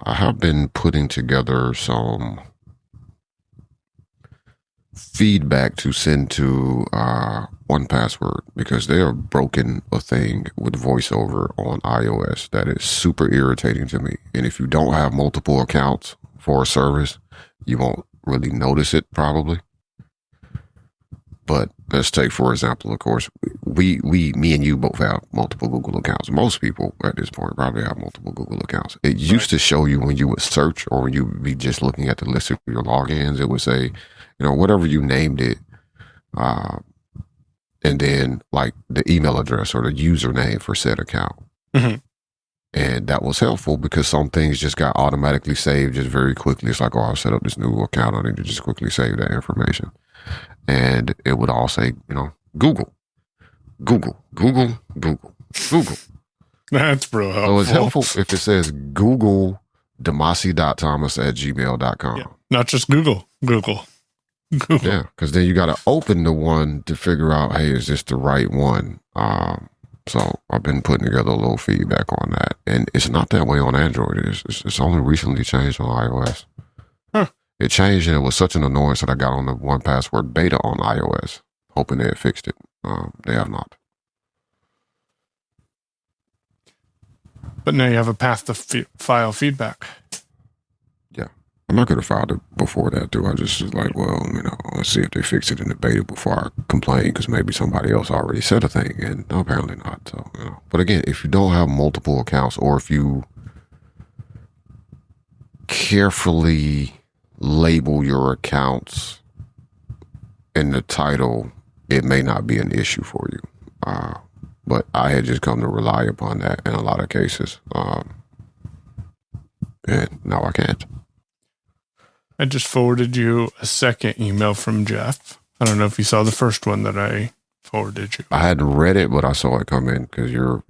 I have been putting together some feedback to send to 1Password because they have broken a thing with voiceover on iOS that is super irritating to me. And if you don't have multiple accounts for a service, you won't really notice it probably. But let's take, for example, of course, me and you both have multiple Google accounts. Most people at this point probably have multiple Google accounts. It used to show you when you would search or when you would be just looking at the list of your logins, it would say, whatever you named it, and then like the email address or the username for said account. Mm-hmm. And that was helpful because some things just got automatically saved just very quickly. It's like, oh, I'll set up this new account. I need to just quickly save that information. And it would all say, Google. That's real helpful. So it's helpful if it says Google damasi.thomas@gmail.com. Yeah, not just Google. Yeah, because then you got to open the one to figure out, hey, is this the right one? So I've been putting together a little feedback on that. And it's not that way on Android. It's only recently changed on iOS. Huh. It changed and it was such an annoyance that I got on the 1Password beta on iOS, hoping they had fixed it. They have not. But now you have a path to file feedback. Yeah. I'm not going to file it before that, too. I just was like, well, let's see if they fix it in the beta before I complain, because maybe somebody else already said a thing, and no, apparently not. So, But again, if you don't have multiple accounts, or if you carefully label your accounts in the title, it may not be an issue for you. But I had just come to rely upon that in a lot of cases. And now I can't. I just forwarded you a second email from Jeff. I don't know if you saw the first one that I forwarded you. I hadn't read it, but I saw it come in because you're.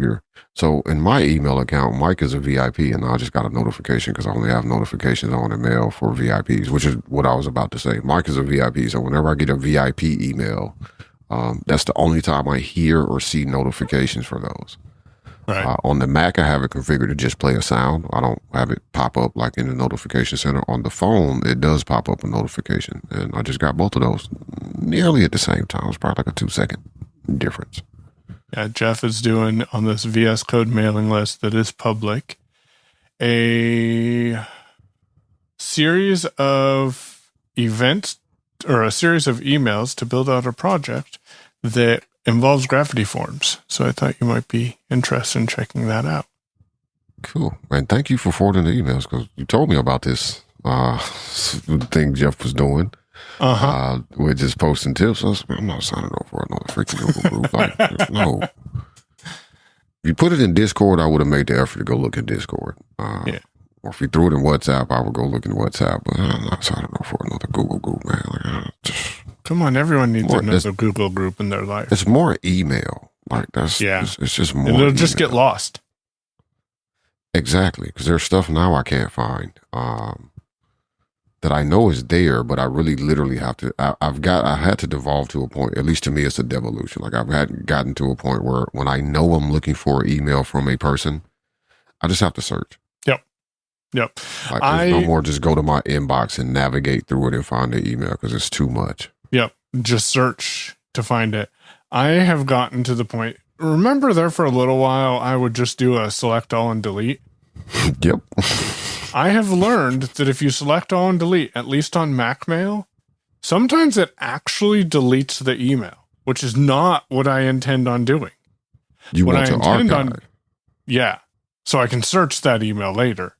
So in my email account, Mike is a VIP, and I just got a notification because I only have notifications on the mail for VIPs, which is what I was about to say. Mike is a VIP, so whenever I get a VIP email, that's the only time I hear or see notifications for those. Right. On the Mac, I have it configured to just play a sound. I don't have it pop up like in the notification center. On the phone, it does pop up a notification. And I just got both of those nearly at the same time. It's probably like a 2-second difference. Yeah, Jeff is doing on this VS Code mailing list that is public a series of events or a series of emails to build out a project that involves gravity forms. So I thought you might be interested in checking that out. Cool. And thank you for forwarding the emails because you told me about this thing Jeff was doing. We're just posting tips. I'm not signing up for another freaking Google group. Like, no. If you put it in Discord, I would have made the effort to go look at Discord. Yeah. Or if you threw it in WhatsApp, I would go look in WhatsApp. But I'm not signing up for another Google group, man. Like, come on, everyone needs another Google group in their life. It's more email. Like that's it's just more. It'll just get lost. Exactly, because there's stuff now I can't find that I know is there, but I really literally have to. I had to devolve to a point. At least to me, it's a devolution. Like I've gotten to a point where when I know I'm looking for an email from a person, I just have to search. Yep. Like there's no more just go to my inbox and navigate through it and find the email because it's too much. Yep. Just search to find it. I have gotten to the point. Remember there for a little while, I would just do a select all and delete. Yep. I have learned that if you select all and delete, at least on Mac Mail, sometimes it actually deletes the email, which is not what I intend on doing. You want to archive. Yeah. So I can search that email later.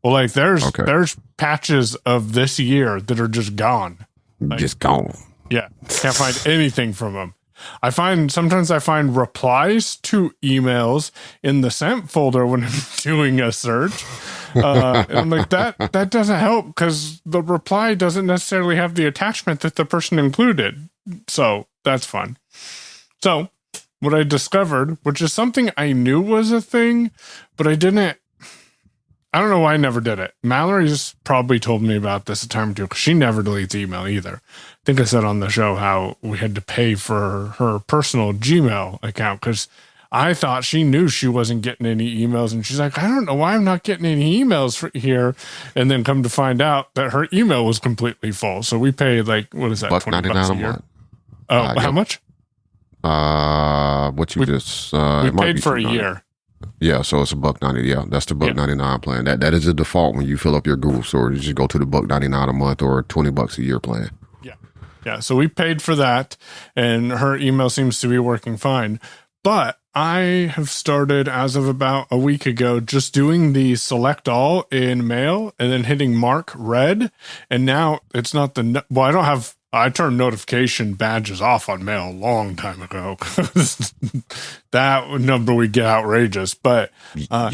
Well, like there's patches of this year that are just gone. Like, just gone. Yeah. Can't find anything from them. Sometimes I find replies to emails in the sent folder when I'm doing a search. And I'm like, that doesn't help because the reply doesn't necessarily have the attachment that the person included. So that's fun. So what I discovered, which is something I knew was a thing, but I don't know why I never did it. Mallory's probably told me about this a time or two because she never deletes email either. I think I said on the show how we had to pay for her personal Gmail account because I thought she knew she wasn't getting any emails, and she's like, I don't know why I'm not getting any emails here. And then come to find out that her email was completely full. So we paid like, what is that, $20 a year? Month. Oh, how much? We paid for a year. Yeah, so it's $1.90. Yeah, that's the $1.99 plan. That is the default when you fill up your Google storage. You just go to the $1.99 a month or $20 a year plan. Yeah. So we paid for that, and her email seems to be working fine. But I have started, as of about a week ago, just doing the select all in mail and then hitting mark red. And now it's not I turned notification badges off on mail a long time ago. That number would get outrageous. But I've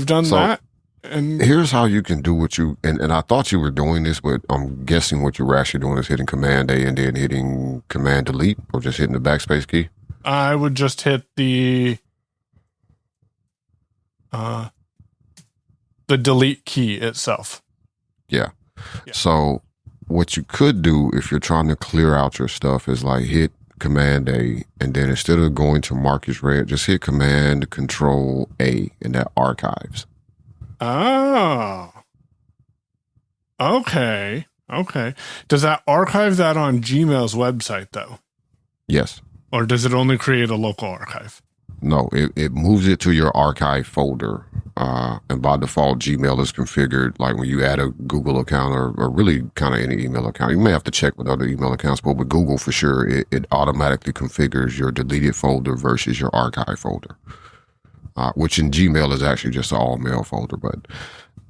done that. And here's how you can do what you, and I thought you were doing this, but I'm guessing what you were actually doing is hitting Command A and then hitting Command Delete, or just hitting the backspace key. I would just hit the delete key itself. Yeah. So what you could do if you're trying to clear out your stuff is like hit Command A, and then instead of going to mark as read, just hit Command Control A, and that archives. Oh. Okay. Does that archive that on Gmail's website, though? Yes. Or does it only create a local archive? No, it moves it to your archive folder. And by default, Gmail is configured. Like when you add a Google account or really kind of any email account, you may have to check with other email accounts, but with Google for sure, it automatically configures your deleted folder versus your archive folder. Which in Gmail is actually just an all mail folder, but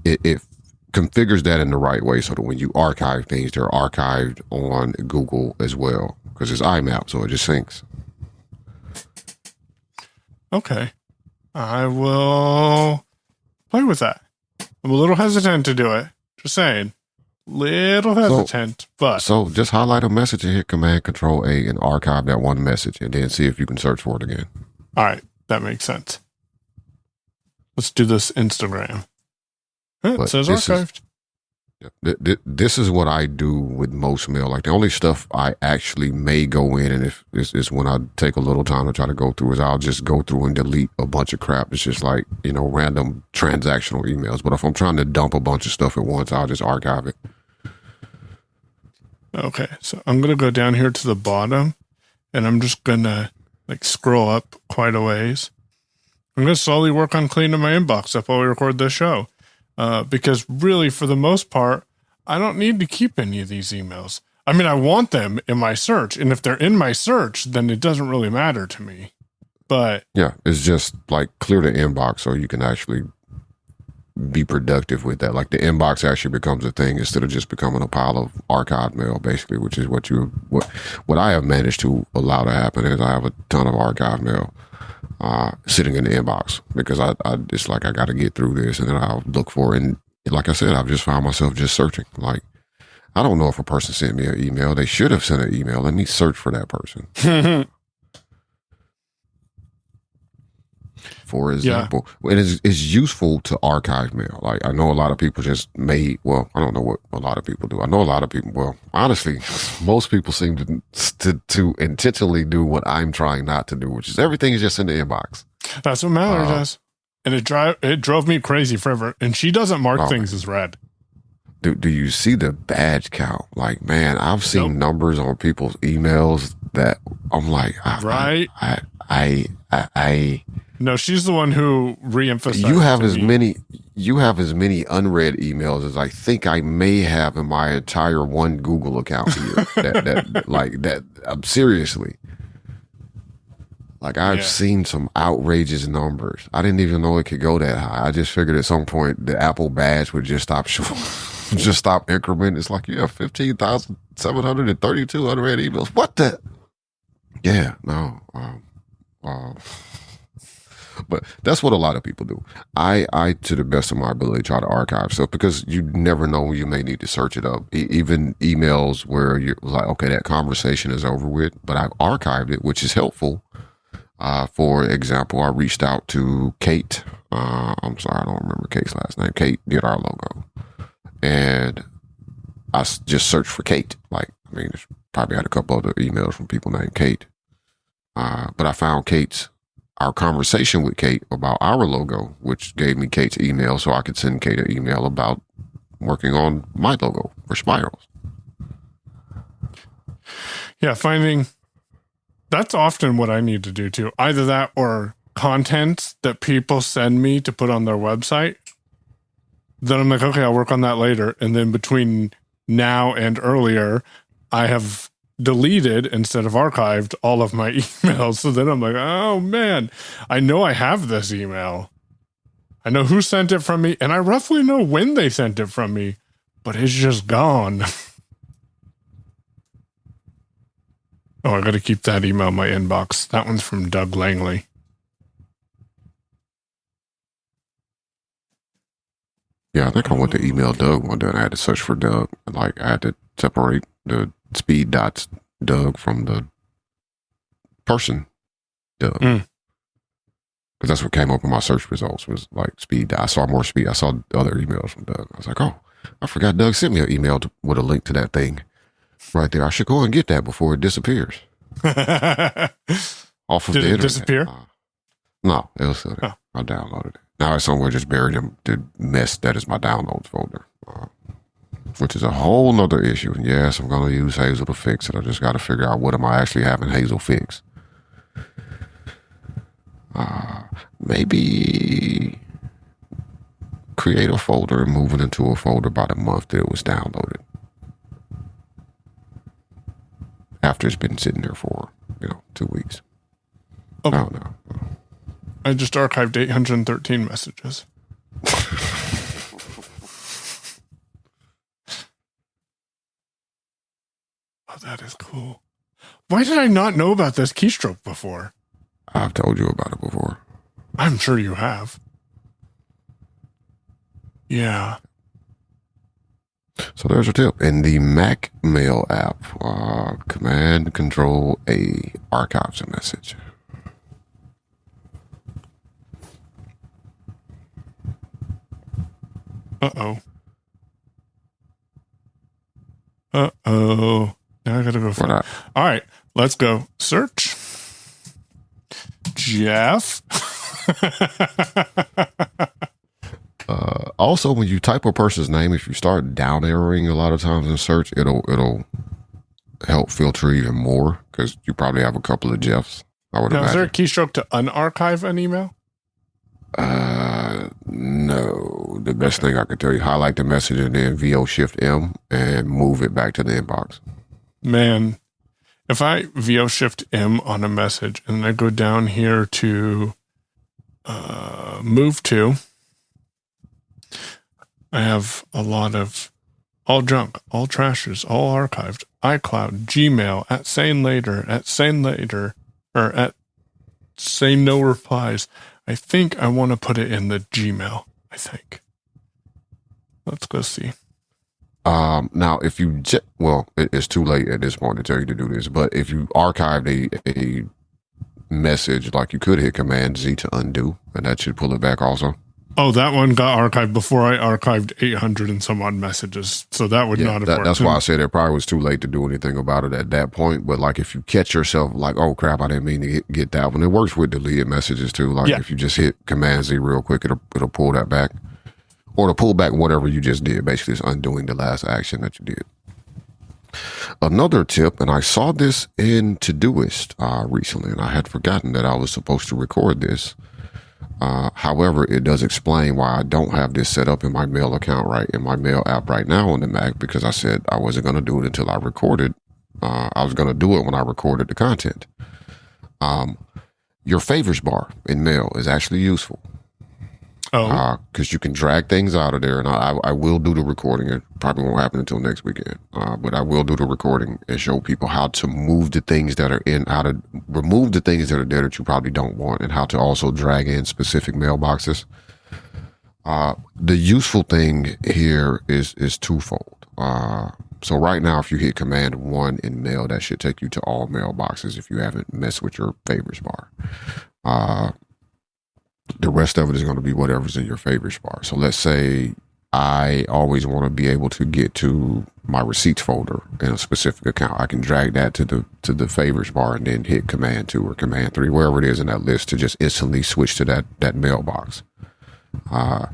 it configures that in the right way so that when you archive things, they're archived on Google as well, because it's IMAP, so it just syncs. Okay. I will play with that. I'm a little hesitant to do it. Just saying. Little hesitant, but. So just highlight a message and hit Command Control A and archive that one message, and then see if you can search for it again. All right. That makes sense. Let's do this Instagram. It says archived. This is what I do with most mail. Like the only stuff I actually may go in, and if is when I take a little time to try to go through, is I'll just go through and delete a bunch of crap. It's just like, random transactional emails. But if I'm trying to dump a bunch of stuff at once, I'll just archive it. Okay, so I'm going to go down here to the bottom, and I'm just going to scroll up quite a ways. I'm going to slowly work on cleaning my inbox up while we record this show. Because really, for the most part, I don't need to keep any of these emails. I mean, I want them in my search. And if they're in my search, then it doesn't really matter to me. But yeah, it's just like clear the inbox so you can actually be productive with that. Like the inbox actually becomes a thing instead of just becoming a pile of archived mail, basically, which is what I have managed to allow to happen is I have a ton of archived mail. Sitting in the inbox because I it's like I got to get through this, and then I'll look for it. And like I said, I've just found myself just searching. Like, I don't know if a person sent me an email. They should have sent an email. Let me search for that person. For example, it is useful to archive mail. Like, I know a lot of people I don't know what a lot of people do. I know a lot of people, honestly, most people seem to intentionally do what I'm trying not to do, which is everything is just in the inbox. That's what Mallory does. And it drove me crazy forever. And she doesn't mark things as red. Do you see the badge count? Like, man, I've seen numbers on people's emails that I'm like, No, she's the one who reemphasized. You have as many unread emails as I think I may have in my entire one Google account here. Seriously. Like, I've seen some outrageous numbers. I didn't even know it could go that high. I just figured at some point the Apple badge would just stop showing, just stop incrementing. It's like, you have 15,732 unread emails. What the? Yeah, no. But that's what a lot of people do. I, to the best of my ability, try to archive stuff because you never know when you may need to search it up. Even emails where you're like, okay, that conversation is over with, but I've archived it, which is helpful. For example, I reached out to Kate. I'm sorry, I don't remember Kate's last name. Kate did our logo. And I just searched for Kate. Like, I mean, there's probably had a couple other emails from people named Kate. But I found our conversation with Kate about our logo, which gave me Kate's email so I could send Kate an email about working on my logo for Spirals. Yeah, that's often what I need to do too. Either that or content that people send me to put on their website. Then I'm like, okay, I'll work on that later. And then between now and earlier, I have deleted instead of archived all of my emails. So then I'm like, oh man, I know I have this email. I know who sent it from me, and I roughly know when they sent it from me, but it's just gone. Oh, I got to keep that email in my inbox. That one's from Doug Langley. Yeah, I think I went to email Doug one day and I had to search for Doug. Like, I had to separate the speed dots Doug from the person Doug. Because that's what came up in my search results was like speed dot. I saw more speed. I saw other emails from Doug. I was like, oh, I forgot Doug sent me an email with a link to that thing right there. I should go and get that before it disappears. Off of Did the it internet. disappear? No, it was still there. Oh. I downloaded it. Now it's somewhere just buried in the mess that is my downloads folder, which is a whole nother issue. And yes, I'm going to use Hazel to fix it. I just got to figure out what am I actually having Hazel fix. Maybe create a folder and move it into a folder by the month that it was downloaded. After it's been sitting there for, 2 weeks. Oh. I don't know. I just archived 813 messages. Oh, that is cool. Why did I not know about this keystroke before? I've told you about it before. I'm sure you have. Yeah. So there's a tip. In the Mac Mail app, Command Control A archives a message. Uh-oh. Now I gotta go for that. All right, let's go. Search. Jeff. Also, when you type a person's name, if you start down arrowing a lot of times in search, it'll help filter even more because you probably have a couple of Jeffs. I would imagine. Is there a keystroke to unarchive an email? No. The best thing I could tell you, highlight the message and then VO Shift M and move it back to the inbox. Man, if I VO Shift M on a message and I go down here to move to, I have a lot of all junk, all trashes, all archived, iCloud, Gmail, at saying later, or at say no replies. I think I want to put it in the Gmail, I think. Let's go see. Now, if you, it's too late at this point to tell you to do this, but if you archived a message, like you could hit Command Z to undo, and that should pull it back also. Oh, that one got archived before I archived 800 and some odd messages. So that would not have worked. That's why I said it probably was too late to do anything about it at that point. But like if you catch yourself like, oh crap, I didn't mean to get that one. It works with deleted messages too. Like if you just hit Command Z real quick, it'll pull that back. Or to pull back whatever you just did. Basically, it's undoing the last action that you did. Another tip, and I saw this in Todoist recently, and I had forgotten that I was supposed to record this. However, it does explain why I don't have this set up in my mail account in my mail app right now on the Mac, because I said I wasn't going to do it until I recorded. I was going to do it when I recorded the content. Your favorites bar in mail is actually useful. Oh, because you can drag things out of there, and I will do the recording. It probably won't happen until next weekend, but I will do the recording and show people how to move the things that are remove the things that are there that you probably don't want, and how to also drag in specific mailboxes. The useful thing here is twofold. So right now, if you hit Command 1 in mail, that should take you to all mailboxes if you haven't messed with your favorites bar. The rest of it is going to be whatever's in your favorites bar. So let's say I always want to be able to get to my receipts folder in a specific account, I can drag that to the favorites bar and then hit Command 2 or Command 3, wherever it is in that list, to just instantly switch to that mailbox. I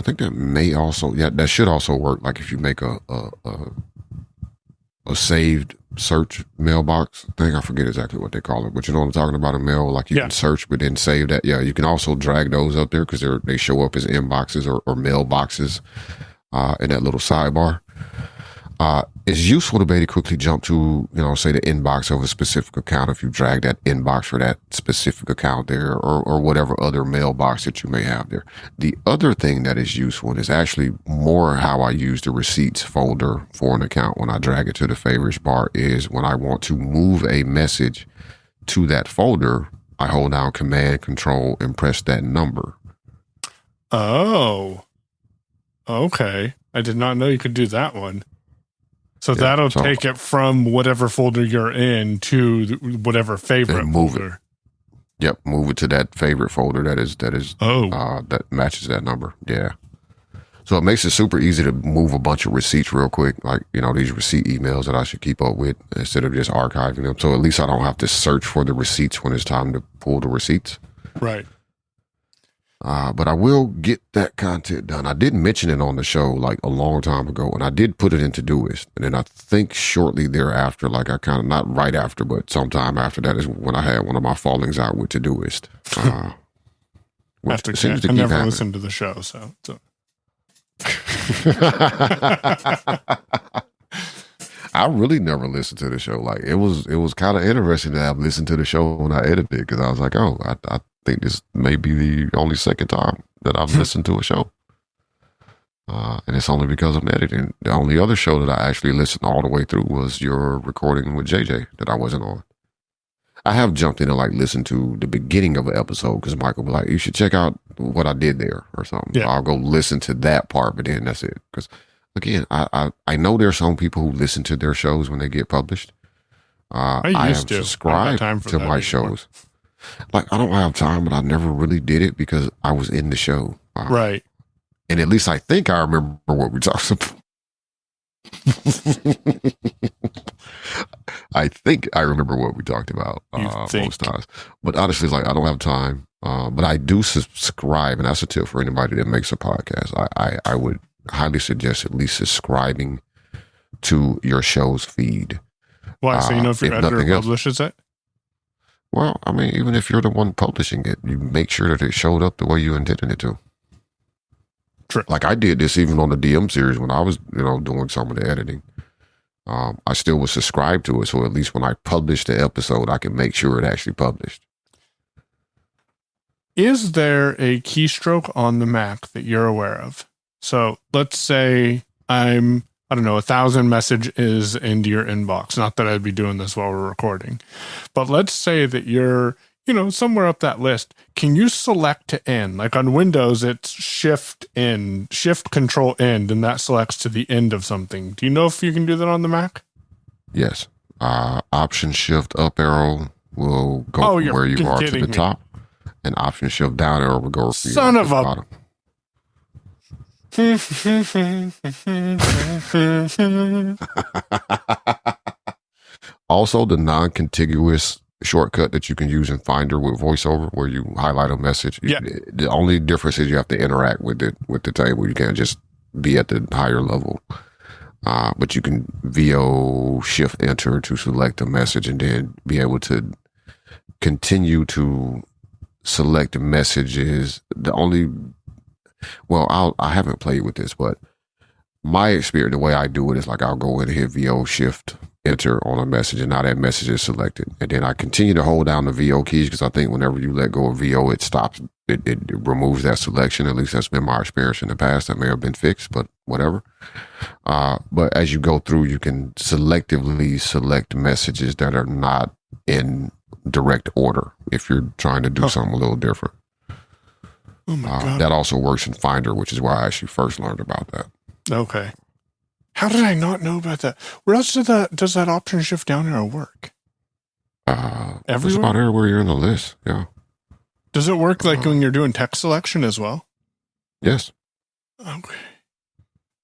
think that may also, that should also work. Like if you make a saved search mailbox thing, I forget exactly what they call it, but you know what I'm talking about, a mail, like you can search but then save that. Yeah, you can also drag those up there because they show up as inboxes or mailboxes in that little sidebar. It's useful to basically quickly jump to, say the inbox of a specific account if you drag that inbox for that specific account there, or whatever other mailbox that you may have there. The other thing that is useful, and is actually more how I use the receipts folder for an account when I drag it to the favorites bar, is when I want to move a message to that folder, I hold down Command Control and press that number. Oh, okay. I did not know you could do that one. So that'll take it from whatever folder you're in to whatever favorite folder. Yep, move it to that favorite folder that matches that number. Yeah. So it makes it super easy to move a bunch of receipts real quick, like, these receipt emails that I should keep up with instead of just archiving them. So at least I don't have to search for the receipts when it's time to pull the receipts. Right. But I will get that content done. I did mention it on the show like a long time ago, and I did put it into Todoist. And then I think shortly thereafter, like I kind of, not right after, but sometime after that is when I had one of my fallings out with Todoist. I never listened to the show, so. I really never listened to the show. Like it was kind of interesting to have listened to the show when I edited it, because I was like, oh, I think this may be the only second time that I've listened to a show. And it's only because I'm editing. The only other show that I actually listened all the way through was your recording with JJ that I wasn't on. I have jumped in and like listened to the beginning of an episode because Michael was like, you should check out what I did there or something. Yeah. I'll go listen to that part, but then that's it. Because again, I know there are some people who listen to their shows when they get published. I have subscribed to my shows. Like, I don't have time, but I never really did it because I was in the show. Right. And at least I think I remember what we talked about. I think I remember what we talked about most times. But honestly, it's like, I don't have time. But I do subscribe, and that's a tip for anybody that makes a podcast. I would highly suggest at least subscribing to your show's feed. Why? So if your editor publishes it? Well, I mean, even if you're the one publishing it, you make sure that it showed up the way you intended it to. True. Like I did this even on the DM series when I was, doing some of the editing. I still was subscribed to it, so at least when I publish the episode, I can make sure it actually published. Is there a keystroke on the Mac that you're aware of? So let's say I'm 1,000 messages into your inbox. Not that I'd be doing this while we're recording, but let's say that you're, somewhere up that list. Can you select to end? Like on Windows, it's Shift Control End, and that selects to the end of something. Do you know if you can do that on the Mac? Yes. Option Shift up arrow will go from where you are to the top, and Option Shift down arrow will go from Son of a bottom. Also, the non-contiguous shortcut that you can use in Finder with VoiceOver, where you highlight a message. Yeah. The only difference is you have to interact with the table. You can't just be at the higher level. But you can VO Shift Enter to select a message and then be able to continue to select messages. I haven't played with this, but my experience, the way I do it is like I'll go in and hit VO Shift Enter on a message, and now that message is selected. And then I continue to hold down the VO keys because I think whenever you let go of VO, it stops, it removes that selection. At least that's been my experience in the past. That may have been fixed, but whatever. But as you go through, you can selectively select messages that are not in direct order if you're trying to do something a little different. Oh my God. That also works in Finder, which is where I actually first learned about that. Okay. How did I not know about that? Where else does that option shift down arrow work? Everywhere? Everywhere? About everywhere you're in the list, yeah. Does it work like when you're doing text selection as well? Yes. Okay.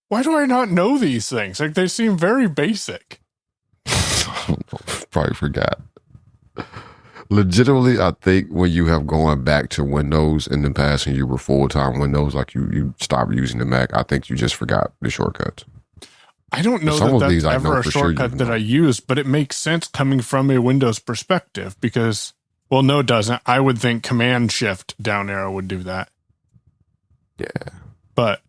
Why do I not know these things? Like, they seem very basic. I don't know. Probably forgot. Legitimately, I think when you have gone back to Windows in the past and you were full-time Windows, like you stopped using the Mac, I think you just forgot the shortcuts. I don't know Some that of that's these I ever know a for sure shortcut you've that I used, but it makes sense coming from a Windows perspective because, well, no, it doesn't. I would think Command Shift down arrow would do that. Yeah. But,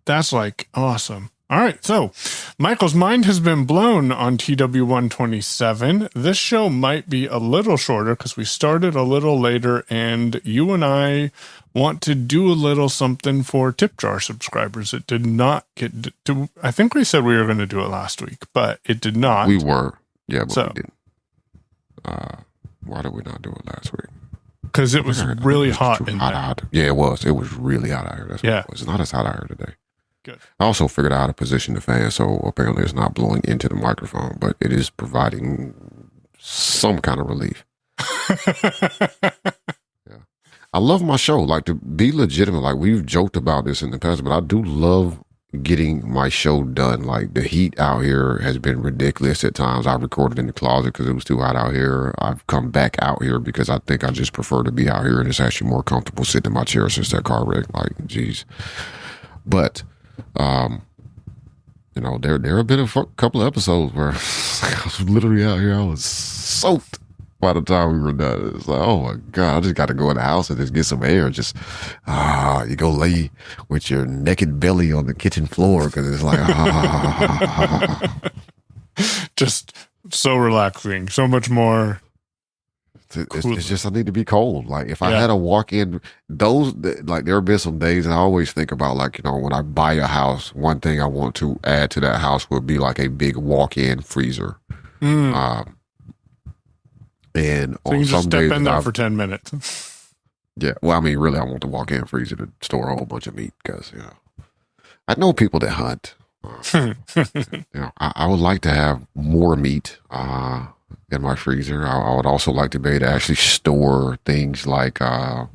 that's like awesome. All right, so Michael's mind has been blown on TW127. This show might be a little shorter because we started a little later, and you and I want to do a little something for Tip Jar subscribers. It did not get to, I think we said we were going to do it last week, but it did not. We were. Yeah, but So, we didn't. Why did we not do it last week? Because it was really hot in there. Out. Yeah, it was. It was really hot out here. That's what Yeah. it was. It's not as hot out here today. Good. I also figured out how to position the fan, so apparently it's not blowing into the microphone, but it is providing some kind of relief. Yeah. I love my show. Like, to be legitimate, like, we've joked about this in the past, but I do love getting my show done. Like, the heat out here has been ridiculous at times. I recorded in the closet because it was too hot out here. I've come back out here because I think I just prefer to be out here, and it's actually more comfortable sitting in my chair since that car wreck. Like, geez. But you know, there have been a couple of episodes where I was literally out here. I was soaked by the time we were done. It's like, oh my God, I just got to go in the house and just get some air. Just, you go lay with your naked belly on the kitchen floor because it's like, Just so relaxing, so much more. It's just, I need to be cold. Like, if I had a walk in, like, there have been some days, and I always think about, like, you know, when I buy a house, one thing I want to add to that house would be like a big walk-in freezer. And so on you can just some step days, in there for 10 minutes. yeah, well, I mean, really, I want the walk-in freezer to store a whole bunch of meat because, you know, I know people that hunt. You know, I would like to have more meat in my freezer. I would also like to be able to actually store things like, you know,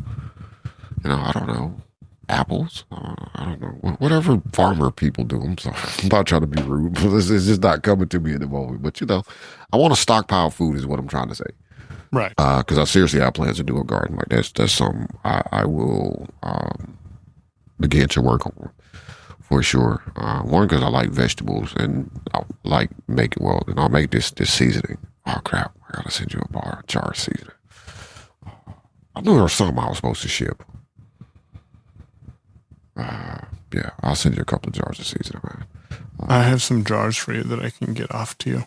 I don't know, apples. I don't know, whatever farmer people do. I'm sorry, I'm not trying to be rude, but it's just not coming to me at the moment. But, you know, I want to stockpile food is what I'm trying to say. Right. Because I seriously have plans to do a garden. Like, that's something I will begin to work on. For sure. One, because I like vegetables and I like making, well, and I'll make this seasoning. Oh, crap. I got to send you a jar of seasoning. I knew there was something I was supposed to ship. Yeah, I'll send you a couple of jars of seasoning, man. I have some jars for you that I can get off to you.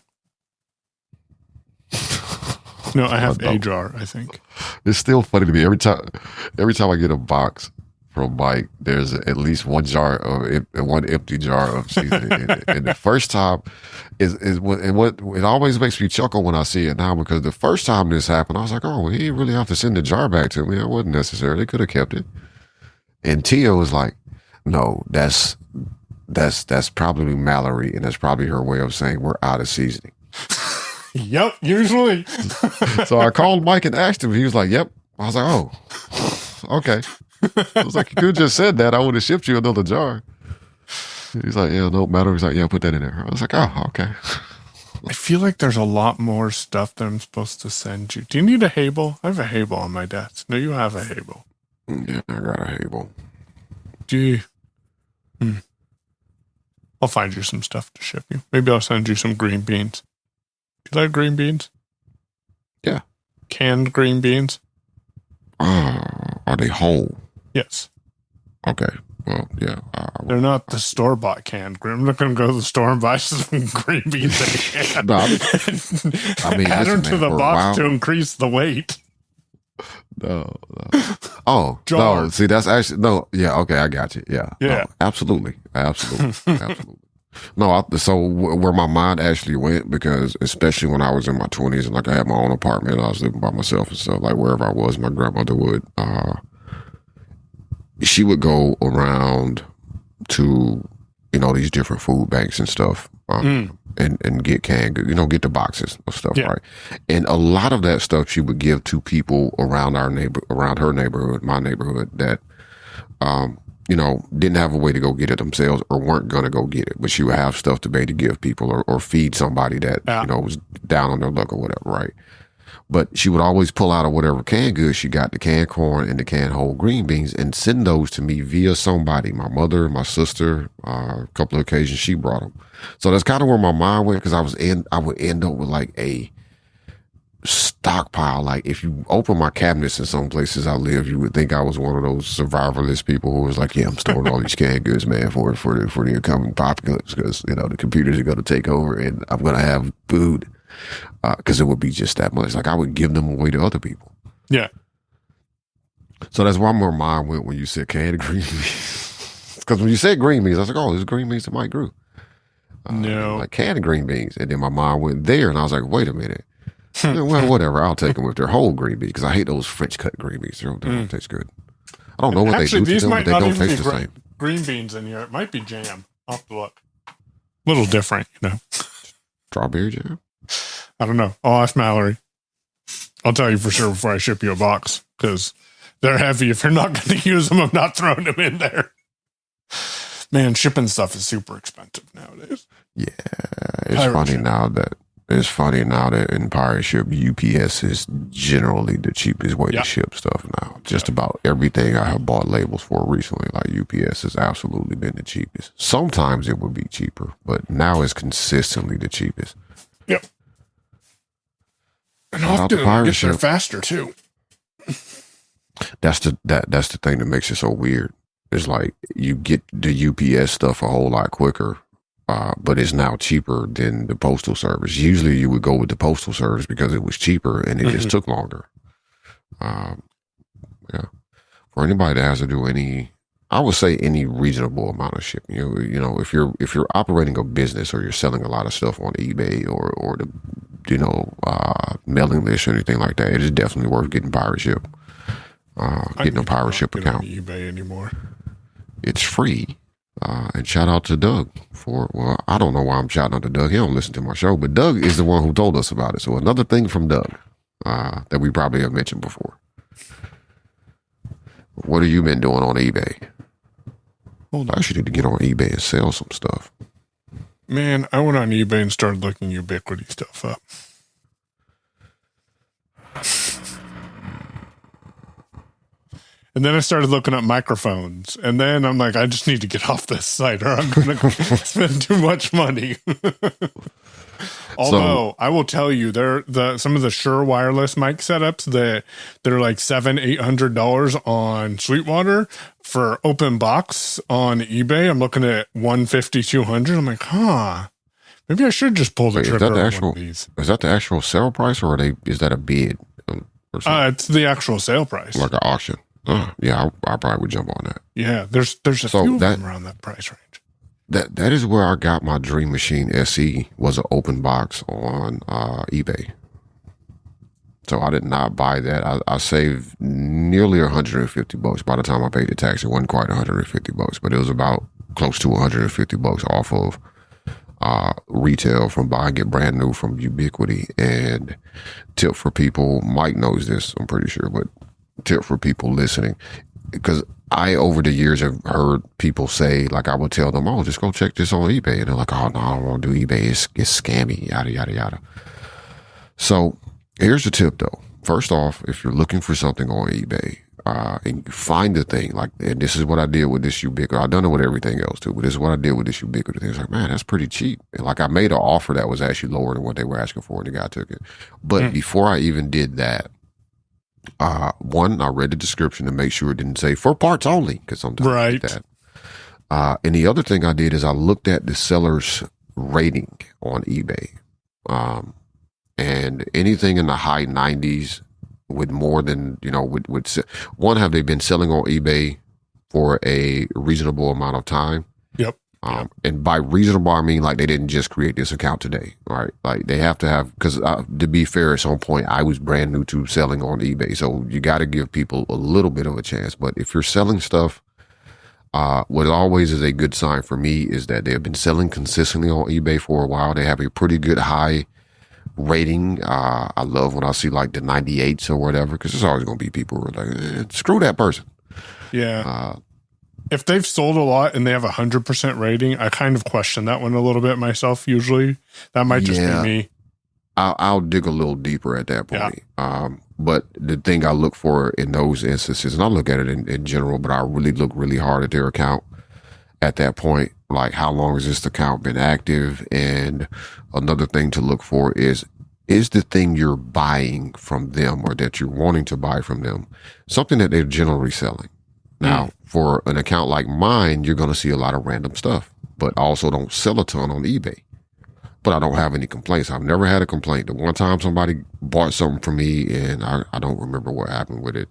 No, I have a jar, I think. It's still funny to me. Every time I get a box from Mike, there's at least one empty jar of seasoning in it. And the first time is what it always makes me chuckle when I see it now, because the first time this happened, I was like, oh, well, he didn't really have to send the jar back to me. It wasn't necessary. They could have kept it. And Tia was like, no, that's probably Mallory, and that's probably her way of saying we're out of seasoning. Yep, usually. So I called Mike and asked him. He was like, yep. I was like, oh, okay. I was like, you could have just said that. I would have shipped you another jar. He's like, yeah, no matter. He's like, yeah, put that in there. I was like, oh, okay. I feel like there's a lot more stuff that I'm supposed to send you. Do you need a Hable? I have a Hable on my desk. No, you have a Hable. Yeah, I got a Hable. Gee. I'll find you some stuff to ship you. Maybe I'll send you some green beans. Do you like green beans? Yeah. Canned green beans? Are they whole? Yes. Okay. Well, yeah. They're not the store-bought canned green. I'm not going to go to the store and buy some green beans in a can. No, I mean, add them listen, to man, the for a box while- to increase the weight. No. Oh, Jar. no. See, that's actually, no. Yeah. Okay. I got you. Yeah. Yeah. No, absolutely. No, so where my mind actually went, because especially when I was in my 20s and like I had my own apartment and I was living by myself and stuff, like wherever I was, my grandmother would, she would go around to, you know, these different food banks and stuff, and get canned, you know, get the boxes of stuff, Yeah. right? And a lot of that stuff she would give to people around her neighborhood, my neighborhood, that didn't have a way to go get it themselves or weren't going to go get it, but she would have stuff to be able to give people or feed somebody that, was down on their luck or whatever, right? But she would always pull out of whatever canned goods she got, the canned corn and the canned whole green beans, and send those to me via somebody, my mother, my sister, a couple of occasions she brought them. So that's kind of where my mind went, because I would end up with like a stockpile. Like if you open my cabinets in some places I live, you would think I was one of those survivalist people who was like, yeah, I'm storing all these canned goods, man, for the incoming apocalypse, because the computers are going to take over and I'm going to have food. Because it would be just that much. Like I would give them away to other people. Yeah. So that's why my mind went when you said canned green beans. Because when you said green beans, I was like, oh, there's green beans that Mike grew. No. Like canned green beans. And then my mind went there and I was like, wait a minute. Well, whatever. I'll take them with their whole green beans, because I hate those French cut green beans. They don't taste good. I don't know what Actually, they do to them, but they don't taste the same. Green beans in here. It might be jam. I'll have to look. A little different, Strawberry jam? I don't know. I'll ask Mallory. I'll tell you for sure before I ship you a box, because they're heavy. If you're not going to use them, I'm not throwing them in there. Man, shipping stuff is super expensive nowadays. Yeah, it's funny now that in pirate ship, UPS is generally the cheapest way to ship stuff now. Just about everything I have bought labels for recently, like UPS has absolutely been the cheapest. Sometimes it would be cheaper, but now it's consistently the cheapest. Yep. And often it gets there faster too. That's the thing that makes it so weird. It's like you get the UPS stuff a whole lot quicker, but it's now cheaper than the postal service. Usually you would go with the postal service because it was cheaper and it just took longer. Yeah. For anybody that has to do I would say any reasonable amount of shipping. If you're operating a business or you're selling a lot of stuff on eBay or the mailing list or anything like that, it is definitely worth getting pirate ship. Getting a pirate ship account. eBay anymore. It's free. And shout out to Doug I don't know why I'm shouting out to Doug. He don't listen to my show, but Doug is the one who told us about it. So another thing from Doug that we probably have mentioned before. What have you been doing on eBay? I actually need to get on eBay and sell some stuff. Man, I went on eBay and started looking Ubiquity stuff up. And then I started looking up microphones. And then I'm like, I just need to get off this site or I'm going to spend too much money. Although I will tell you, some of the Shure wireless mic setups that they're like $700-800 on Sweetwater for open box on eBay. I'm looking at $150-200. I'm like, maybe I should just pull the trigger on one of these. Is that the actual sale price, or is that a bid? It's the actual sale price, like an auction. Yeah, I probably would jump on that. Yeah, there's a few of them around that price range. That is where I got my Dream Machine SE, was an open box on eBay. So I did not buy that. I saved nearly $150 by the time I paid the tax. It wasn't quite $150, but it was about close to $150 off of retail from buying it brand new from Ubiquity. And tip for people, Mike knows this, I'm pretty sure, but tip for people listening, because I, over the years, have heard people say, like, I would tell them, oh, just go check this on eBay. And they're like, oh, no, I don't want to do eBay. It's scammy, yada, yada, yada. So here's the tip, though. First off, if you're looking for something on eBay and you find the thing, like, and this is what I did with this Ubiquity. I've done it with everything else, too, but this is what I did with this Ubiquity thing. It's like, man, that's pretty cheap. And, like, I made an offer that was actually lower than what they were asking for, and the guy took it. But before I even did that, one, I read the description to make sure it didn't say for parts only, because sometimes I do that. And the other thing I did is I looked at the seller's rating on eBay. And anything in the high 90s with more than, one, have they been selling on eBay for a reasonable amount of time? Yep. And by reasonable, I mean, like, they didn't just create this account today, right? Like, they have to have, because to be fair, at some point, I was brand new to selling on eBay. So you got to give people a little bit of a chance. But if you're selling stuff, what always is a good sign for me is that they've been selling consistently on eBay for a while. They have a pretty good high rating. I love when I see like the 98s or whatever, because there's always going to be people who are like, screw that person. Yeah. if they've sold a lot and they have 100% rating, I kind of question that one a little bit myself. Usually, that might just be me. I'll dig a little deeper at that point. Yeah. But the thing I look for in those instances, and I look at it in general, but I really look really hard at their account at that point. Like, how long has this account been active? And another thing to look for is the thing you're buying from them or that you're wanting to buy from them something that they're generally selling? Now, for an account like mine, you're going to see a lot of random stuff, but I also don't sell a ton on eBay. But I don't have any complaints. I've never had a complaint. The one time somebody bought something from me and I don't remember what happened with it,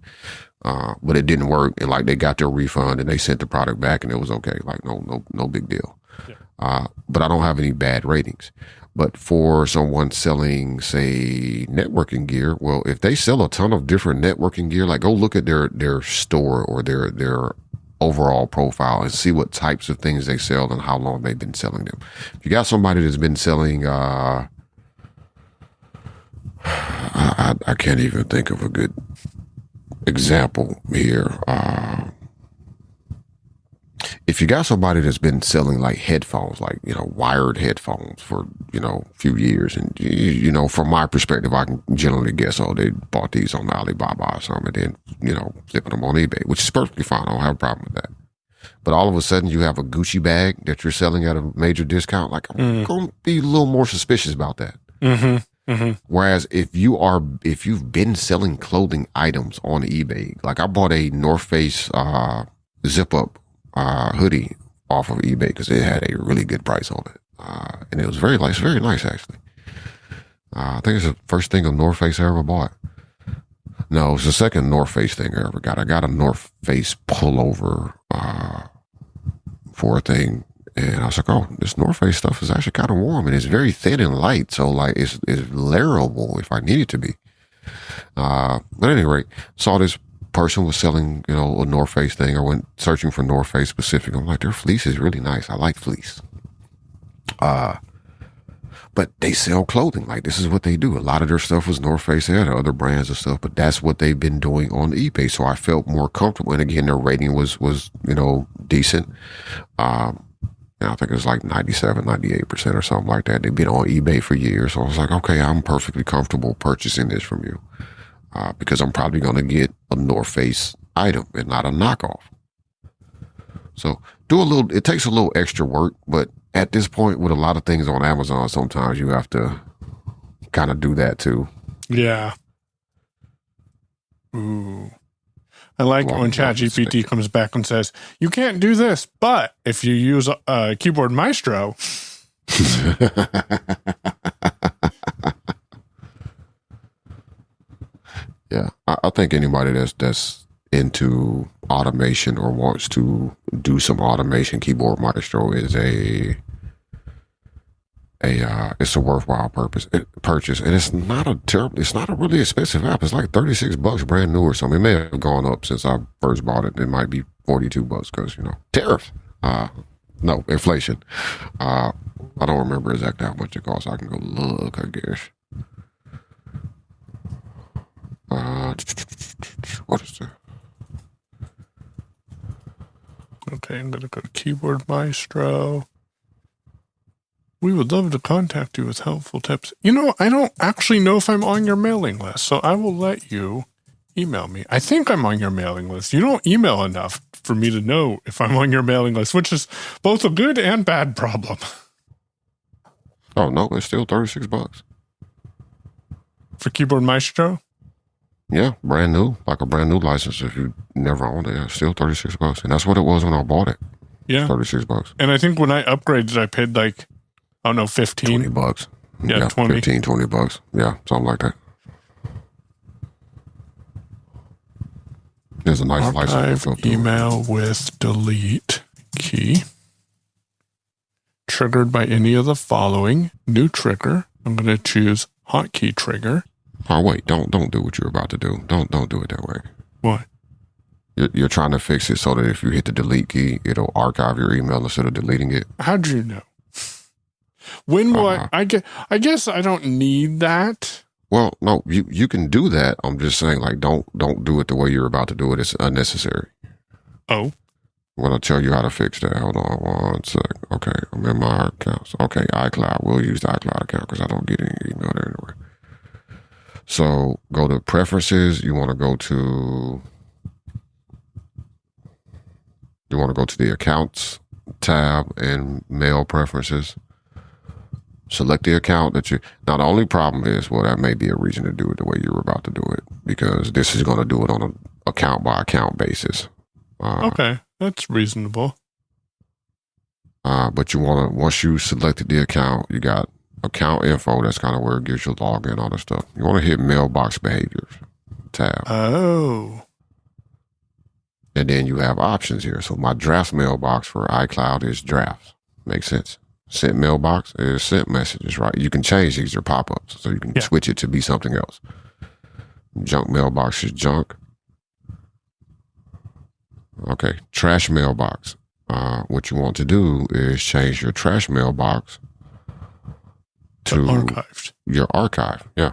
but it didn't work. And like they got their refund and they sent the product back and it was okay. Like no big deal. Yeah. But I don't have any bad ratings. But for someone selling, say, networking gear, well, if they sell a ton of different networking gear, like go look at their store or their overall profile and see what types of things they sell and how long they've been selling them. If you got somebody that's been selling, I can't even think of a good example here. If you got somebody that's been selling like headphones, like, wired headphones for, a few years, and, from my perspective, I can generally guess, they bought these on Alibaba or something, and then, flipping them on eBay, which is perfectly fine. I don't have a problem with that. But all of a sudden you have a Gucci bag that you're selling at a major discount. Like, I'm going to be a little more suspicious about that. Mm-hmm. Mm-hmm. Whereas if you've been selling clothing items on eBay, like I bought a North Face, zip up, hoodie off of eBay because it had a really good price on it. And it was very nice actually. I think it's the first thing of North Face I ever bought. No, it's the second North Face thing I ever got. I got a North Face pullover for a thing, and I was like, oh, this North Face stuff is actually kind of warm and it's very thin and light, so like it's layerable if I need it to be. But at any rate, saw this person was selling, a North Face thing. I went searching for North Face specific. I'm like, their fleece is really nice. I like fleece. But they sell clothing. Like, this is what they do. A lot of their stuff was North Face. They had other brands and stuff, but that's what they've been doing on eBay. So I felt more comfortable. And again, their rating was decent. And I think it was like 97, 98% or something like that. They've been on eBay for years. So I was like, okay, I'm perfectly comfortable purchasing this from you. Because I'm probably going to get a North Face item and not a knockoff. So it takes a little extra work, but at this point with a lot of things on Amazon, sometimes you have to kind of do that too. Yeah. Ooh. I like when ChatGPT comes back and says, you can't do this, but if you use a keyboard Maestro. Yeah, I think anybody that's into automation or wants to do some automation, Keyboard Maestro is it's a worthwhile purchase, and it's not a really expensive app. It's like $36 brand new or something. It may have gone up since I first bought it. It might be $42 because tariffs. No, inflation. I don't remember exactly how much it costs. I can go look, I guess. What is that? Okay, I'm going to go to Keyboard Maestro. We would love to contact you with helpful tips. I don't actually know if I'm on your mailing list, so I will let you email me. I think I'm on your mailing list. You don't email enough for me to know if I'm on your mailing list, which is both a good and bad problem. Oh, no, it's still $36. For Keyboard Maestro? Yeah, brand new, like a brand new license. If you never owned it, it's still $36, and that's what it was when I bought it. Yeah, $36. And I think when I upgraded, I paid like, I don't know, $15. $20. Yeah, 20. $15-$20. Yeah, something like that. There's a nice license. Email with delete key. Triggered by any of the following. New trigger. I'm going to choose hotkey trigger. Oh, wait, don't do what you're about to do. Don't do it that way. Why? You're trying to fix it so that if you hit the delete key, it'll archive your email instead of deleting it. How'd you know? When will I guess I don't need that. Well, no, you can do that. I'm just saying, like, don't do it the way you're about to do it. It's unnecessary. Oh. I'm going to tell you how to fix that. Hold on one sec. Okay, I'm in my accounts. Okay, iCloud. We'll use the iCloud account because I don't get any email there anyway. So go to preferences. You want to go to the accounts tab and mail preferences. Select the account that you. Now the only problem is, well, that may be a reason to do it the way you were about to do it, because this is going to do it on an account by account basis. Okay, that's reasonable. But you want to, once you selected the account, you got account info. That's kind of where it gives you login, all that stuff. You want to hit mailbox behaviors tab. Oh. And then you have options here. So my drafts mailbox for iCloud is drafts. Makes sense. Sent mailbox is sent messages, right? You can change these or pop-ups, so you can switch it to be something else. Junk mailbox is junk. Okay, trash mailbox. What you want to do is change your trash mailbox to archived. Your archive. Yeah.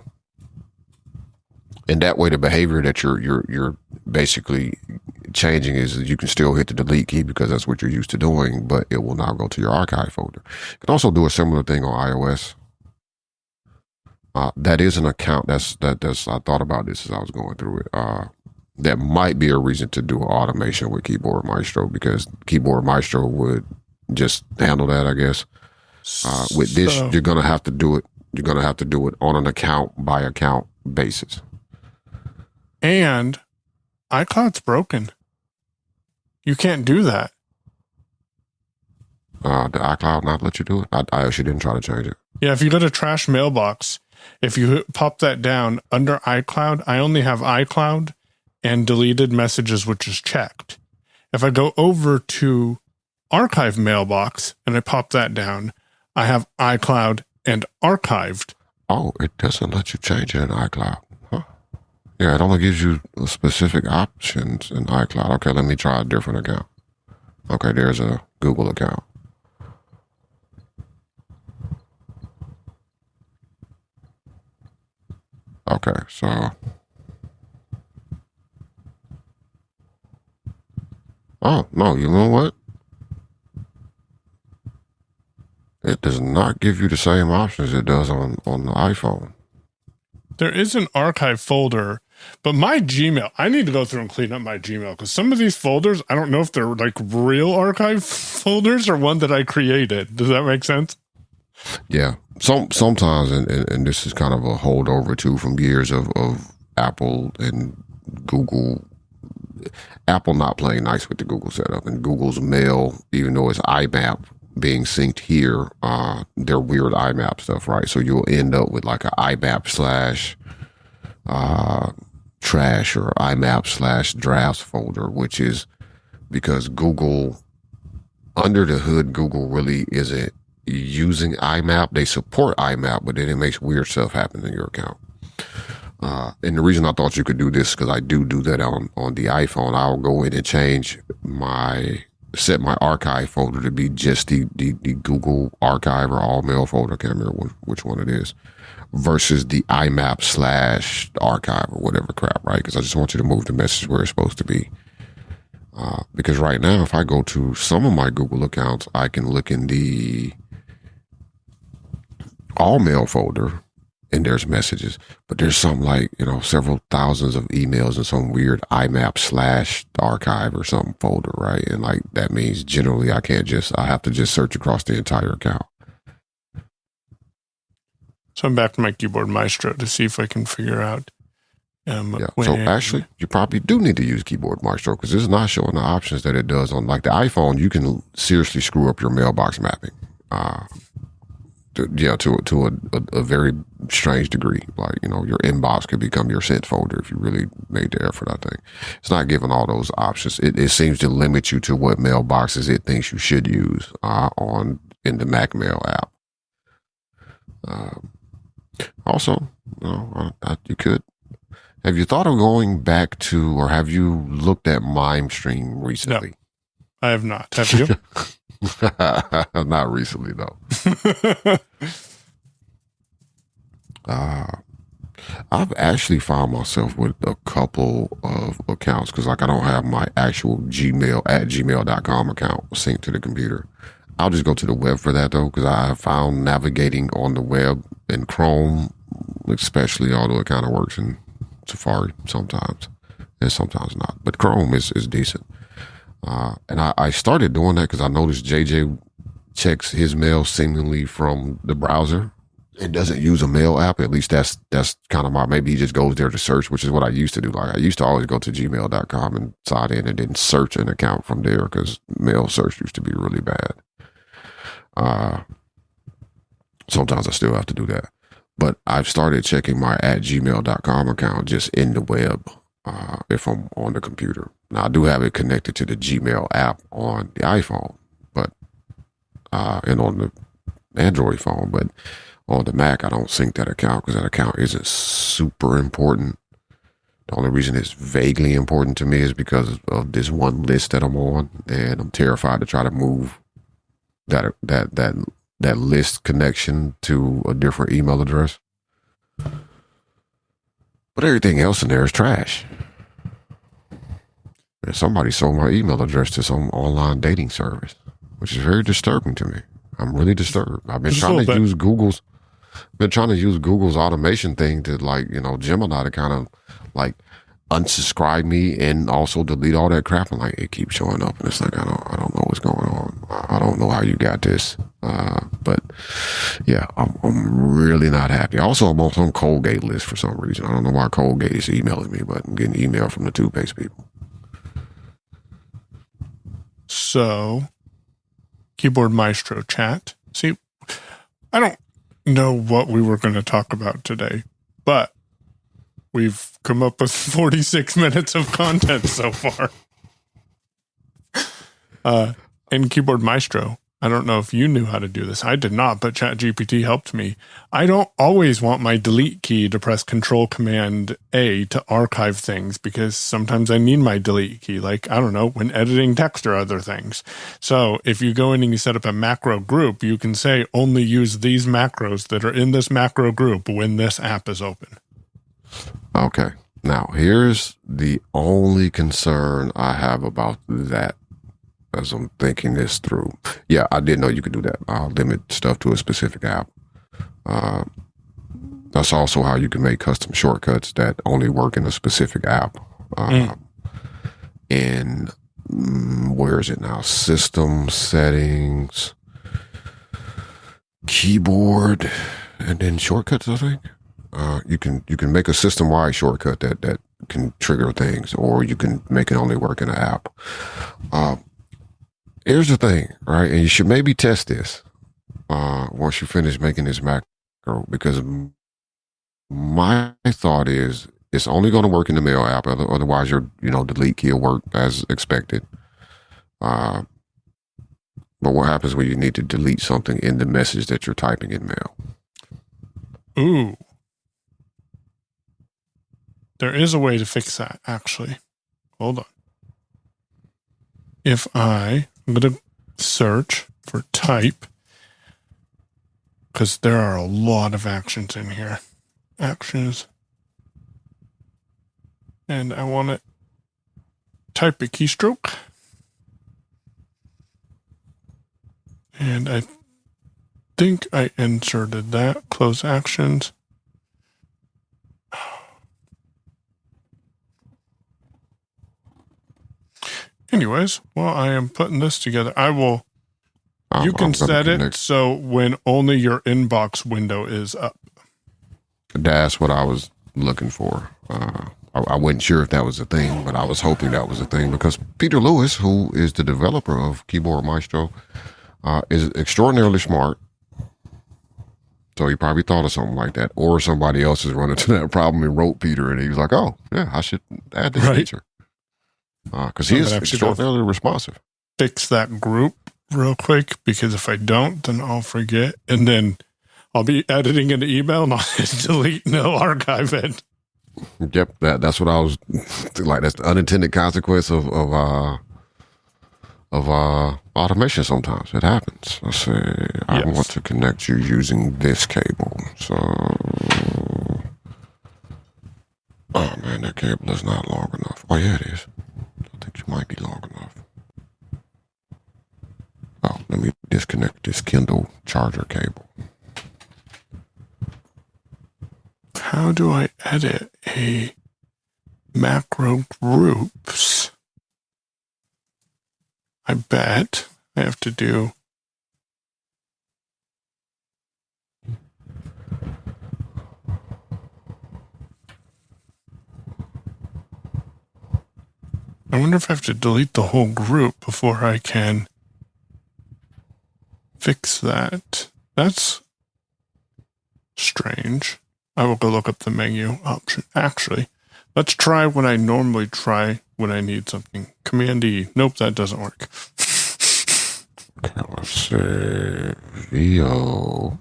And that way the behavior that you're basically changing is you can still hit the delete key because that's what you're used to doing, but it will now go to your archive folder. You can also do a similar thing on iOS. That is an account that's I thought about this as I was going through it. That might be a reason to do automation with Keyboard Maestro, because Keyboard Maestro would just handle that, I guess. With this, you're going to have to do it. You're going to have to do it on an account by account basis. And iCloud's broken. You can't do that. Did iCloud not let you do it? I actually didn't try to change it. Yeah, if you go to trash mailbox, if you pop that down under iCloud, I only have iCloud and deleted messages, which is checked. If I go over to archive mailbox and I pop that down, I have iCloud and archived. Oh, it doesn't let you change it in iCloud. Huh? Yeah, it only gives you specific options in iCloud. Okay, let me try a different account. Okay, there's a Google account. Okay, so. Oh, no, you know what? It does not give you the same options it does on the iPhone. There is an archive folder, but my Gmail, I need to go through and clean up my Gmail because some of these folders, I don't know if they're like real archive folders or one that I created. Does that make sense? Yeah. Sometimes, and this is kind of a holdover too from years of Apple and Google. Apple not playing nice with the Google setup, and Google's mail, even though it's IMAP being synced here, they're weird IMAP stuff, right? So you'll end up with like an IMAP / trash or IMAP / drafts folder, which is because Google, under the hood, Google really isn't using IMAP. They support IMAP, but then it makes weird stuff happen in your account. And the reason I thought you could do this, because I do that on the iPhone. I'll go in and set my archive folder to be just the Google archive or all mail folder. I can't remember which one it is, versus the IMAP / archive or whatever crap, right? Because I just want you to move the message where it's supposed to be. Because right now, if I go to some of my Google accounts, I can look in the all mail folder, and there's messages, but there's some like, several thousands of emails in some weird IMAP / archive or something folder, right? And like, that means generally I have to just search across the entire account. So I'm back to my Keyboard Maestro to see if I can figure out. So actually, you probably do need to use Keyboard Maestro, because it's not showing the options that it does on like the iPhone. You can seriously screw up your mailbox mapping. To a very strange degree. Like, your inbox could become your sent folder if you really made the effort, I think. It's not giving all those options. It seems to limit you to what mailboxes it thinks you should use in the Mac Mail app. Also, you could. Have you thought of going back to, or have you looked at MimeStream recently? No, I have not. Have you? Not recently, though. I've actually found myself with a couple of accounts because, like, I don't have my actual Gmail at gmail.com account synced to the computer. I'll just go to the web for that, though, because I have found navigating on the web in Chrome, especially, although it kind of works in Safari sometimes and sometimes not. But Chrome is decent. And I started doing that because I noticed JJ checks his mail seemingly from the browser. It doesn't use a mail app. At least that's kind of maybe he just goes there to search, which is what I used to do. Like, I used to always go to gmail.com and sign in and then search an account from there because mail search used to be really bad. Sometimes I still have to do that. But I've started checking my at gmail.com account just in the web if I'm on the computer. Now, I do have it connected to the Gmail app on the iPhone, but and on the Android phone, but on the Mac, I don't sync that account because that account isn't super important. The only reason it's vaguely important to me is because of this one list that I'm on, and I'm terrified to try to move that list connection to a different email address. But everything else in there is trash. And somebody sold my email address to some online dating service, which is very disturbing to me. I'm really disturbed. I've been trying to use Google's automation thing to, like, Gemini to kind of like unsubscribe me and also delete all that crap. And like, it keeps showing up, and it's like, I don't know what's going on. I don't know how you got this. But yeah, I'm really not happy. Also, I'm on some Colgate list for some reason. I don't know why Colgate is emailing me, but I'm getting email from the toothpaste people. So, Keyboard Maestro chat. See, I don't know what we were going to talk about today, but we've come up with 46 minutes of content so far. In Keyboard Maestro, I don't know if you knew how to do this. I did not, but ChatGPT helped me. I don't always want my delete key to press Control-Command-A to archive things because sometimes I need my delete key, like, I don't know, when editing text or other things. So if you go in and you set up a macro group, you can say only use these macros that are in this macro group when this app is open. Okay. Now, here's the only concern I have about that. As I'm thinking this through. Yeah, I didn't know you could do that. I'll limit stuff to a specific app. That's also how you can make custom shortcuts that only work in a specific app. And where is it now? System settings, keyboard, and then shortcuts, I think. You can make a system-wide shortcut that can trigger things, or you can make it only work in an app. Here's the thing, right? And you should maybe test this once you finish making this macro, because my thought is it's only going to work in the mail app. Otherwise, your delete key will work as expected. But what happens when you need to delete something in the message that you're typing in mail? Ooh. There is a way to fix that, actually. Hold on. I'm going to search for type, because there are a lot of actions in here. Actions. And I want to type a keystroke. And I think I inserted that. Close actions. Anyways, while I am putting this together, you can set it so when only your inbox window is up. That's what I was looking for. I wasn't sure if that was a thing, but I was hoping that was a thing because Peter Lewis, who is the developer of Keyboard Maestro, is extraordinarily smart. So he probably thought of something like that, or somebody else is running into that problem and wrote Peter, and he was like, "Oh, yeah, I should add this feature." Because he is extraordinarily responsive. Fix that group real quick, because if I don't, then I'll forget. And then I'll be editing an email and I'll just delete and it'll archive it. Yep, that's what I was like. That's the unintended consequence of automation. Sometimes it happens. Let's say I want to connect you using this cable. So cable is not long enough. Oh, yeah, it is. I think you might be long enough. Oh, let me disconnect this Kindle charger cable. How do I edit a macro groups? I bet I have to do. I wonder if I have to delete the whole group before I can fix that. That's strange. I will go look up the menu option. Actually, let's try what I normally try when I need something. Command E. Nope, that doesn't work. Okay, let's say VO.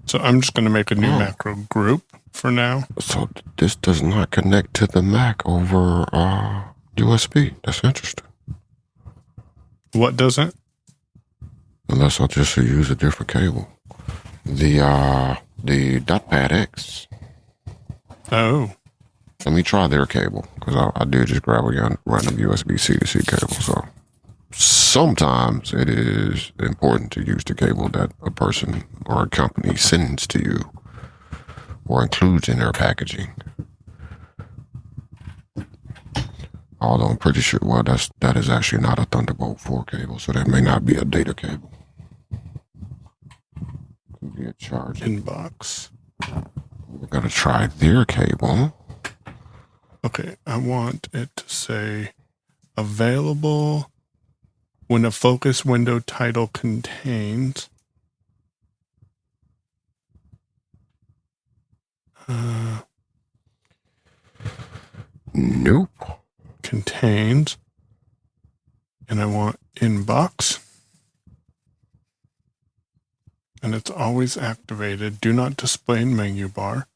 So I'm just going to make a new macro group for now. So this does not connect to the Mac over USB. That's interesting. What doesn't? Unless I'll just use a different cable. The .pad X. Oh. Let me try their cable, because I did just grab a random USB-C to C cable. So sometimes it is important to use the cable that a person or a company sends to you or includes in their packaging. Although I'm pretty sure, well, that is actually not a Thunderbolt 4 cable, so that may not be a data cable. Could be a charge Inbox. We're gonna try their cable. Okay, I want it to say available when a focus window title contains. Nope. Contains. And I want inbox. And it's always activated. Do not display in menu bar.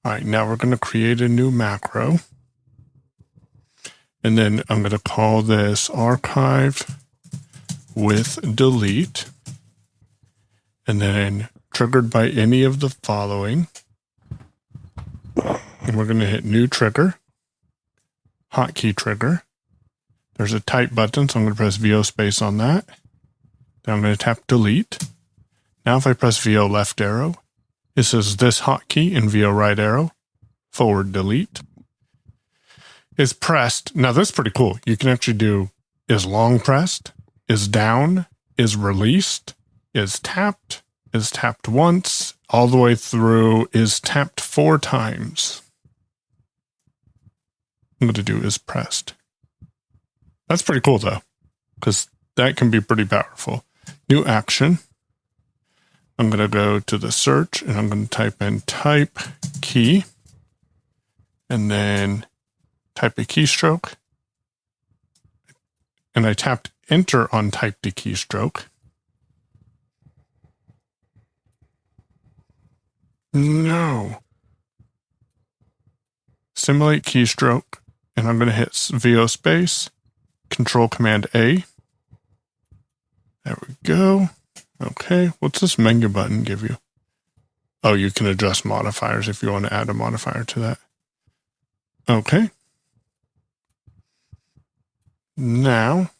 All right, now we're going to create a new macro. And then I'm going to call this archive with delete. And then triggered by any of the following. And we're going to hit new trigger. Hotkey trigger. There's a type button, so I'm going to press VO space on that. Then I'm going to tap delete. Now if I press VO left arrow, it says this hotkey and VO right arrow, forward delete, is pressed. Now this is pretty cool. You can actually do is long pressed, is down, is released, is tapped once, all the way through, is tapped 4 times. I'm going to do is pressed. That's pretty cool though, because that can be pretty powerful. New action. I'm going to go to the search and I'm going to type in type key and then type a keystroke. And I tapped enter on type to keystroke. No. Simulate keystroke. And I'm going to hit VO space, Control Command A. There we go. Okay, what's this menu button give you? Oh, you can adjust modifiers if you want to add a modifier to that. Okay. Now,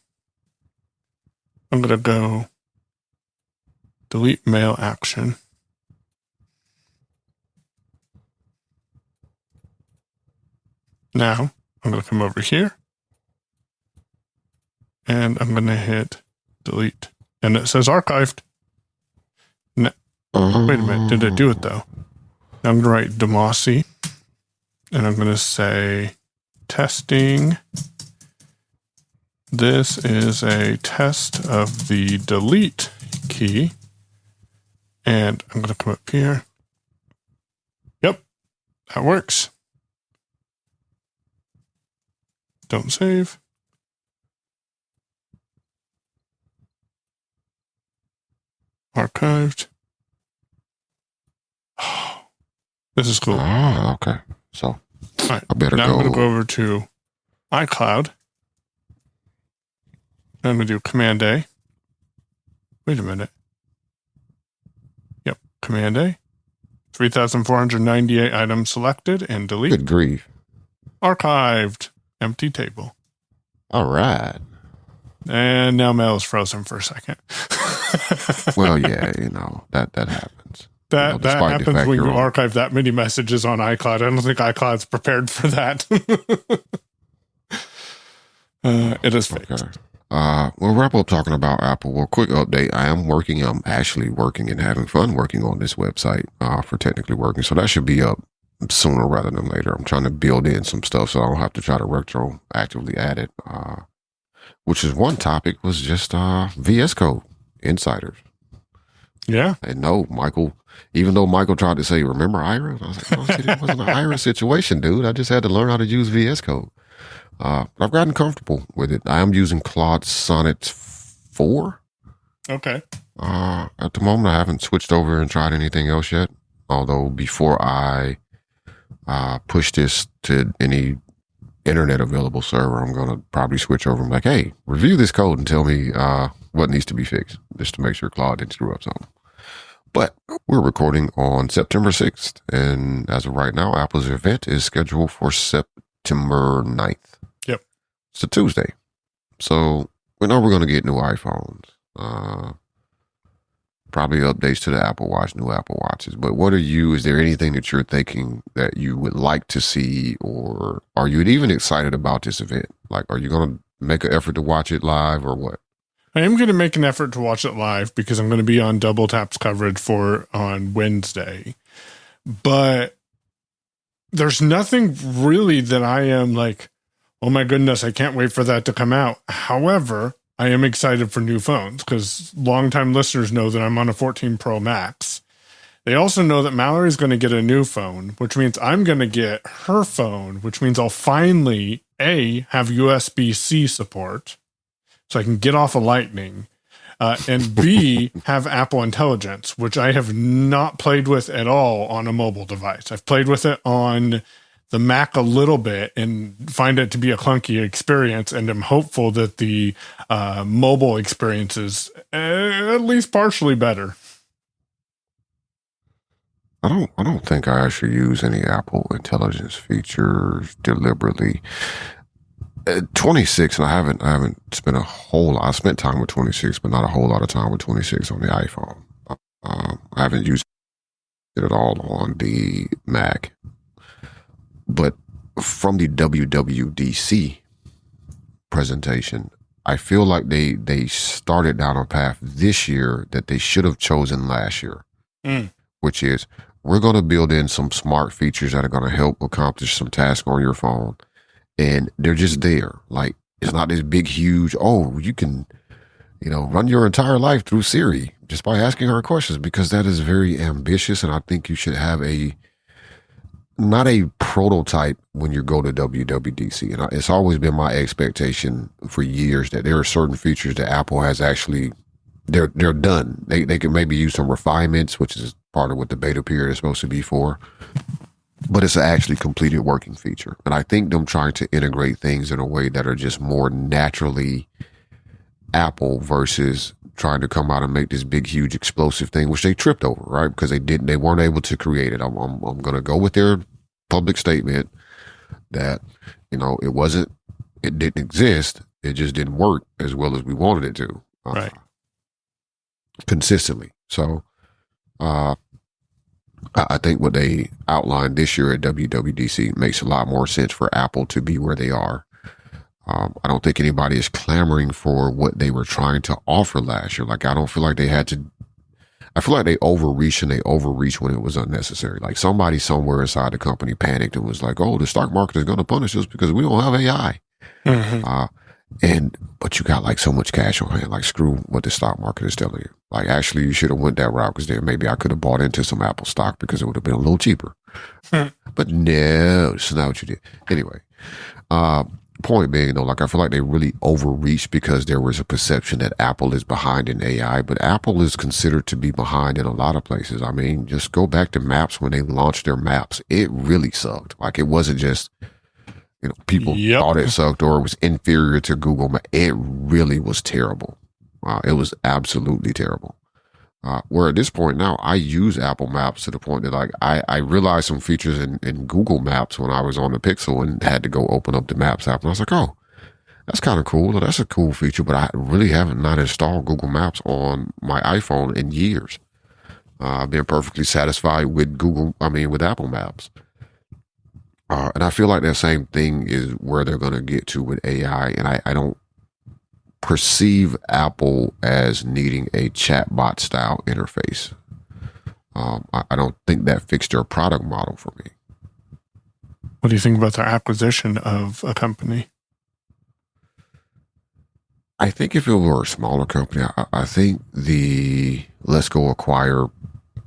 I'm going to go delete mail action. Now, I'm going to come over here. And I'm going to hit delete. And it says archived. Now, wait a minute. Did it do it though? Now I'm going to write Demasi. And I'm going to say testing. This is a test of the delete key. And I'm going to come up here. Yep, that works. Don't save. Archived. Oh, this is cool. Ah, okay. So All right. I better now go. I'm going to go over to iCloud. I'm going to do Command A. Wait a minute. Yep. Command A. 3,498 items selected and delete. Good grief. Archived. Empty table. All right. And now mail is frozen for a second. Well, yeah, that happens. That happens when you archive that many messages on iCloud. I don't think iCloud's prepared for that. It is fixed. Okay. We'll wrap up talking about Apple. Well, quick update. I'm actually working and having fun working on this website for Technically Working. So that should be up sooner rather than later. I'm trying to build in some stuff so I don't have to try to retroactively add it. Which is one topic was just VS Code insiders. Yeah. And no, Michael, even though Michael tried to say, remember Ira? I was like, no, it wasn't an Ira situation, dude. I just had to learn how to use VS Code. I've gotten comfortable with it. I am using Claude Sonnet 4. Okay. At the moment, I haven't switched over and tried anything else yet. Although before I push this to any internet available server, I'm going to probably switch over and be like, hey, review this code and tell me what needs to be fixed, just to make sure Claude didn't screw up something. But we're recording on September 6th, and as of right now, Apple's event is scheduled for September 9th. Yep. It's a Tuesday. So we know we're going to get new iPhones. Probably updates to the Apple Watch, new Apple Watches. But is there anything that you're thinking that you would like to see, or are you even excited about this event? Like, are you going to make an effort to watch it live or what? I am going to make an effort to watch it live because I'm going to be on Double Tap's coverage on Wednesday. But there's nothing really that I am like, oh my goodness, I can't wait for that to come out. However, I am excited for new phones because longtime listeners know that I'm on a 14 Pro Max. They also know that Mallory's going to get a new phone, which means I'm going to get her phone, which means I'll finally, A, have USB-C support so I can get off of Lightning, and B, have Apple Intelligence, which I have not played with at all on a mobile device. I've played with it on the Mac a little bit and find it to be a clunky experience, and I'm hopeful that the mobile experience is at least partially better. I don't think I actually use any Apple Intelligence features deliberately. 26, and I haven't spent a whole lot. I spent time with 26, but not a whole lot of time with 26 on the iPhone. I haven't used it at all on the Mac. But from the WWDC presentation, I feel like they started down a path this year that they should have chosen last year, which is we're going to build in some smart features that are going to help accomplish some tasks on your phone. And they're just there. Like, it's not this big, huge, you can, run your entire life through Siri just by asking her questions, because that is very ambitious. And I think you should have not a prototype when you go to WWDC. And it's always been my expectation for years that there are certain features that Apple has actually, they're done. They can maybe use some refinements, which is part of what the beta period is supposed to be for. But it's an actually completed working feature. And I think them trying to integrate things in a way that are just more naturally Apple versus trying to come out and make this big, huge, explosive thing, which they tripped over, right? Because they weren't able to create it. I'm going to go with their public statement that, it didn't exist. It just didn't work as well as we wanted it to. Right. Consistently. So, I think what they outlined this year at WWDC makes a lot more sense for Apple to be where they are. I don't think anybody is clamoring for what they were trying to offer last year. Like, I don't feel like they had to. I feel like they overreached when it was unnecessary. Like, somebody somewhere inside the company panicked and was like, "Oh, the stock market is going to punish us because we don't have AI." Mm-hmm. But you got like so much cash on hand. Like, screw what the stock market is telling you. Like, actually, you should have went that route, because then maybe I could have bought into some Apple stock because it would have been a little cheaper. But no, it's not what you did. Anyway, point being, though, like I feel like they really overreached because there was a perception that Apple is behind in AI, but Apple is considered to be behind in a lot of places. I mean, just go back to Maps when they launched their Maps. It really sucked. Like, it wasn't just, people thought it sucked or it was inferior to Google Maps. It really was terrible. It was absolutely terrible. Where at this point now, I use Apple Maps to the point that, like, I realized some features in Google Maps when I was on the Pixel and had to go open up the Maps app. And I was like, oh, that's kind of cool. That's a cool feature, but I really haven't not installed Google Maps on my iPhone in years. I've been perfectly satisfied with with Apple Maps. And I feel like that same thing is where they're going to get to with AI. And I don't perceive Apple as needing a chatbot style interface. I don't think that fixed their product model for me. What do you think about their acquisition of a company? I think if it were a smaller company, I think let's go acquire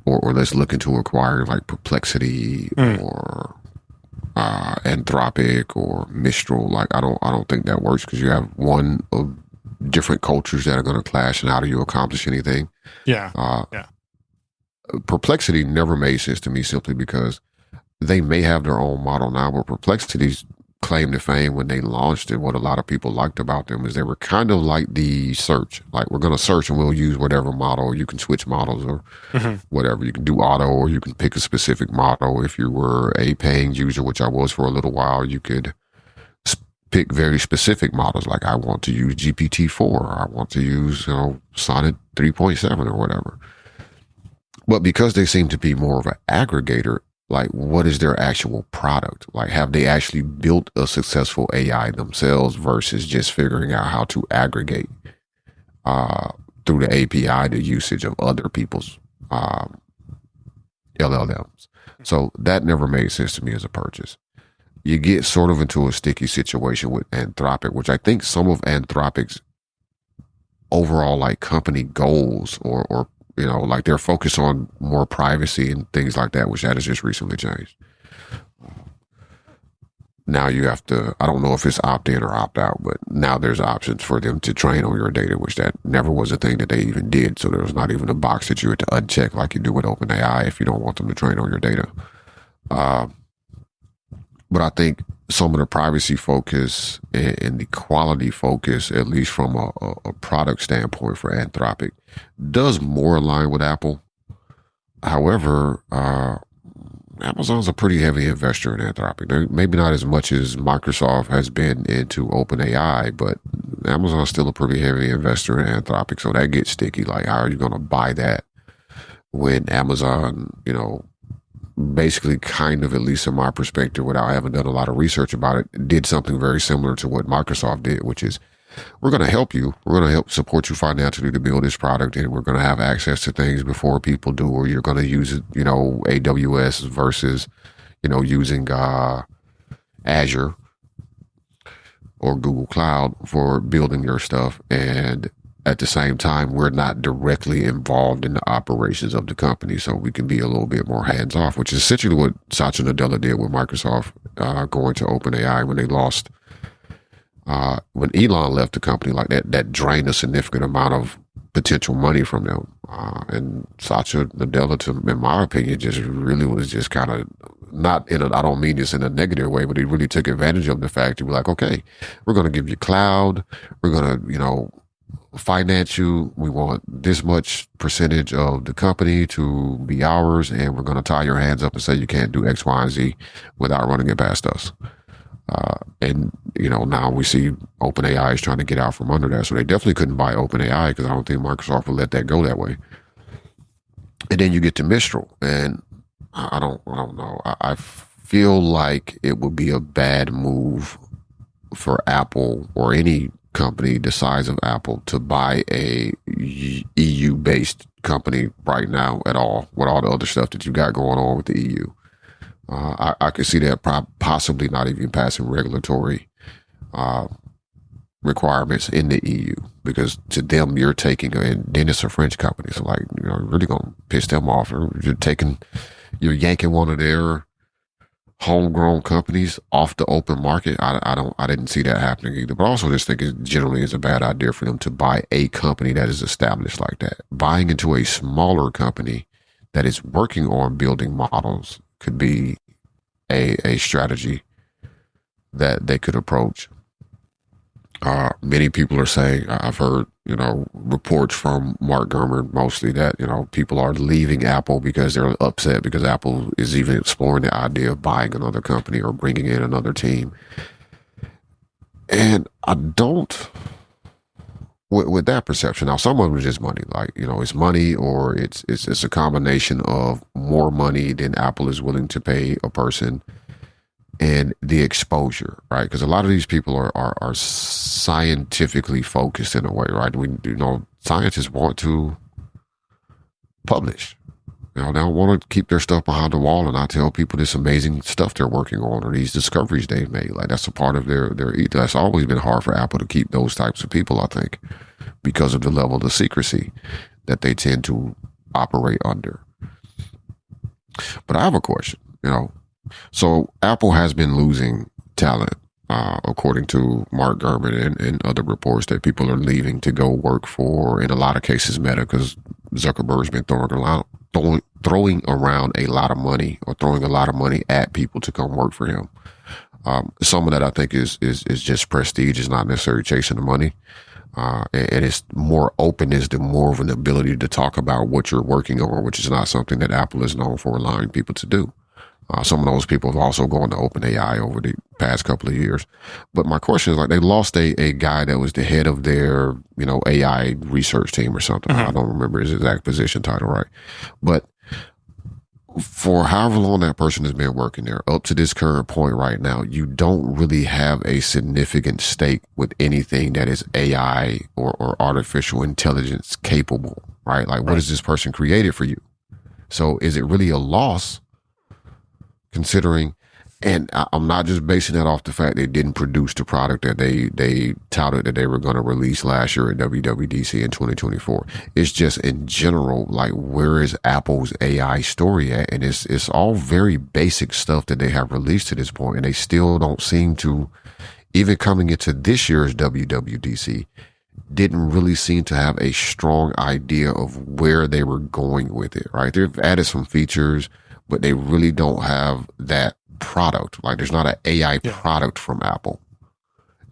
or let's look into acquiring like Perplexity or Anthropic or Mistral. Like I don't think that works because you have one of different cultures that are going to clash, and how do you accomplish anything? Yeah. Perplexity never made sense to me simply because they may have their own model now, but Perplexity's claim to fame when they launched it, what a lot of people liked about them is they were kind of like the search. Like, we're going to search and we'll use whatever model. You can switch models or whatever. You can do auto or you can pick a specific model. If you were a paying user, which I was for a little while, you could pick very specific models. Like, I want to use GPT-4. Or I want to use, Sonnet 3.7 or whatever. But because they seem to be more of an aggregator, like, what is their actual product? Like, have they actually built a successful AI themselves versus just figuring out how to aggregate through the API the usage of other people's LLMs? So that never made sense to me as a purchase. You get sort of into a sticky situation with Anthropic, which I think some of Anthropic's overall like company goals or like they're focused on more privacy and things like that, which that has just recently changed. Now you have to, I don't know if it's opt in or opt out, but now there's options for them to train on your data, which that never was a thing that they even did. So there's not even a box that you had to uncheck like you do with OpenAI if you don't want them to train on your data. But I think some of the privacy focus and the quality focus, at least from a product standpoint for Anthropic, does more align with Apple. However, Amazon's a pretty heavy investor in Anthropic. Maybe not as much as Microsoft has been into OpenAI, but Amazon's still a pretty heavy investor in Anthropic. So that gets sticky. Like, how are you going to buy that when Amazon, basically kind of, at least in my perspective, without having done a lot of research about it, did something very similar to what Microsoft did, which is, we're going to help you. We're going to help support you financially to build this product, and we're going to have access to things before people do, or you're going to use it, AWS versus, using Azure or Google Cloud for building your stuff. And at the same time, we're not directly involved in the operations of the company, so we can be a little bit more hands-off, which is essentially what Satya Nadella did with Microsoft going to OpenAI when they lost. When Elon left the company, like that drained a significant amount of potential money from them. And Satya Nadella, in my opinion, just really was just kind of not in I don't mean this in a negative way, but he really took advantage of the fact to be like, okay, we're going to give you cloud. We're going to, finance you. We want this much percentage of the company to be ours, and we're going to tie your hands up and say you can't do X, Y, and Z without running it past us. And now we see OpenAI is trying to get out from under that, so they definitely couldn't buy OpenAI because I don't think Microsoft would let that go that way. And then you get to Mistral, and I don't know. I feel like it would be a bad move for Apple or any company the size of Apple to buy a EU-based company right now at all, with all the other stuff that you got going on with the EU. I could see that possibly not even passing regulatory requirements in the EU, because to them you're taking, and then it's a French company, so like you're really gonna piss them off. You're yanking one of their homegrown companies off the open market. I didn't see that happening either. But I also just think it generally is a bad idea for them to buy a company that is established like that. Buying into a smaller company that is working on building models could be a strategy that they could approach. Many people are saying, I've heard, reports from Mark Gurman mostly that, people are leaving Apple because they're upset because Apple is even exploring the idea of buying another company or bringing in another team. And I don't, with that perception, now some of it is just money, like, it's money, or it's a combination of more money than Apple is willing to pay a person, and the exposure, right? Because a lot of these people are scientifically focused in a way, right? Scientists want to publish. They don't want to keep their stuff behind the wall and not tell people this amazing stuff they're working on or these discoveries they've made. Like, that's a part of their ethos. That's always been hard for Apple to keep those types of people, I think, because of the level of secrecy that they tend to operate under. But I have a question, So Apple has been losing talent, according to Mark Gurman and other reports, that people are leaving to go work for, in a lot of cases, Meta, because Zuckerberg's been throwing around a lot of money, or throwing a lot of money at people to come work for him. Some of that, I think, is just prestige. It's not necessarily chasing the money. And it's more openness, to more of an ability to talk about what you're working on, which is not something that Apple is known for allowing people to do. Some of those people have also gone to OpenAI over the past couple of years. But my question is, like, they lost a guy that was the head of their, AI research team or something. I don't remember his exact position title, right? But for however long that person has been working there, up to this current point right now, you don't really have a significant stake with anything that is AI or artificial intelligence capable, right? Like, what has this person created for you? So is it really a loss? Considering, and I'm not just basing that off the fact they didn't produce the product that they touted that they were going to release last year at WWDC in 2024. It's just in general, like, where is Apple's AI story at? And it's all very basic stuff that they have released to this point, and they still don't seem to, even coming into this year's WWDC, didn't really seem to have a strong idea of where they were going with it, right? They've added some features, but they really don't have that product. Like, there's not an AI product from Apple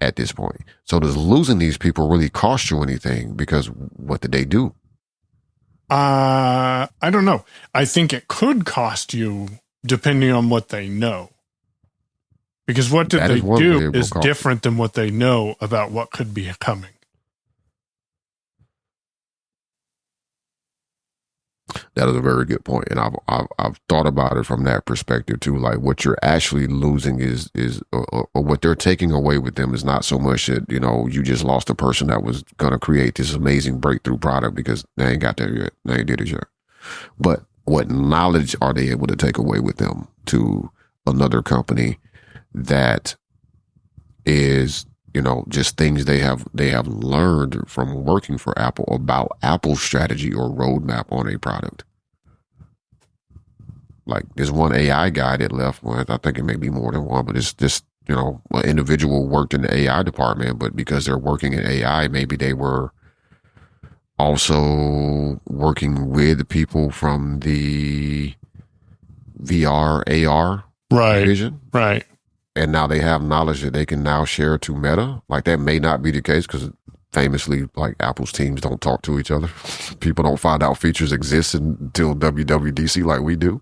at this point. So does losing these people really cost you anything? Because what did they do? I don't know. I think it could cost you, depending on what they know. Because what did they do is different than what they know about what could be coming. That is a very good point, and I've thought about it from that perspective too. Like, what you're actually losing is or what they're taking away with them is not so much that you just lost a person that was going to create this amazing breakthrough product, because they ain't got there yet, they ain't did it yet. But what knowledge are they able to take away with them to another company that is, just things they have learned from working for Apple about Apple's strategy or roadmap on a product. Like, there's one AI guy that left. Well, I think it may be more than one, but it's just, an individual worked in the AI department, but because they're working in AI, maybe they were also working with people from the VR, AR division. Right. And now they have knowledge that they can now share to Meta. Like, that may not be the case, because famously, like, Apple's teams don't talk to each other. People don't find out features exist until WWDC like we do,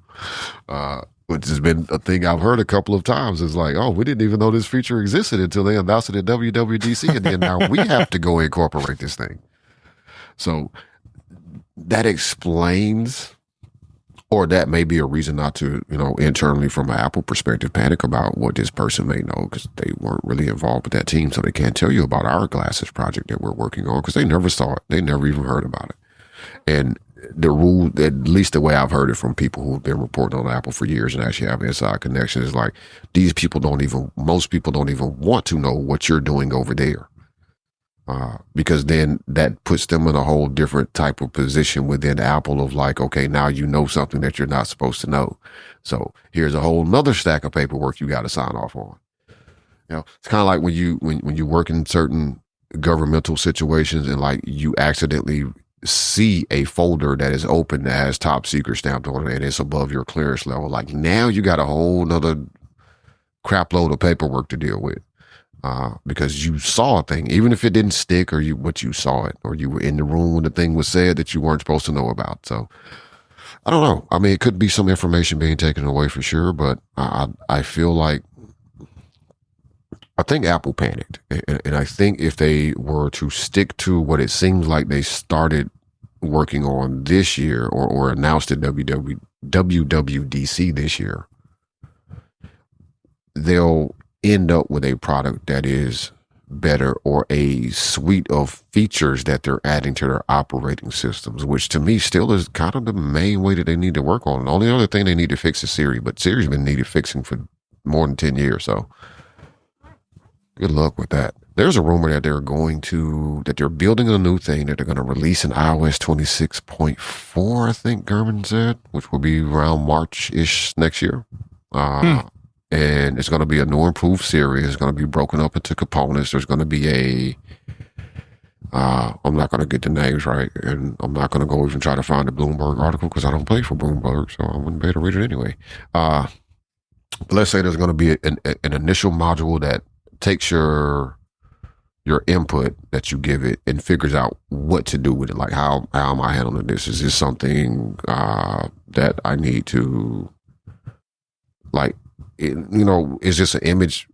which has been a thing I've heard a couple of times. It's like, oh, we didn't even know this feature existed until they announced it at WWDC, and then now we have to go incorporate this thing. So that explains, or that may be a reason not to, internally from an Apple perspective, panic about what this person may know, because they weren't really involved with that team. So they can't tell you about our glasses project that we're working on, because they never saw it. They never even heard about it. And the rule, at least the way I've heard it from people who've been reporting on Apple for years and actually have inside connections, is like, most people don't even want to know what you're doing over there. because then that puts them in a whole different type of position within Apple of like, okay, now you know something that you're not supposed to know. So here's a whole nother stack of paperwork you got to sign off on. It's kind of like when you work in certain governmental situations and like you accidentally see a folder that is open that has top secret stamped on it and it's above your clearance level. Like now you got a whole nother crap load of paperwork to deal with. Because you saw a thing, even if it didn't stick or you saw it, or you were in the room when the thing was said that you weren't supposed to know about. So I don't know. I mean, it could be some information being taken away for sure, but I feel like, I think Apple panicked. And I think if they were to stick to what it seems like they started working on this year or announced at WWDC this year, they'll end up with a product that is better, or a suite of features that they're adding to their operating systems, which to me still is kind of the main way that they need to work on. The only other thing they need to fix is Siri, but Siri's been needed fixing for more than 10 years. So good luck with that. There's a rumor that they're building a new thing that they're going to release in iOS 26.4, I think Gurman said, which will be around March-ish next year. And it's going to be a new improved series. It's going to be broken up into components. There's going to be I'm not going to get the names right, and I'm not going to go even try to find the Bloomberg article because I don't pay for Bloomberg, so I wouldn't be able to read it anyway. But let's say there's going to be an initial module that takes your input that you give it and figures out what to do with it. Like, how am I handling this? Is this something that I need to, like, is this an image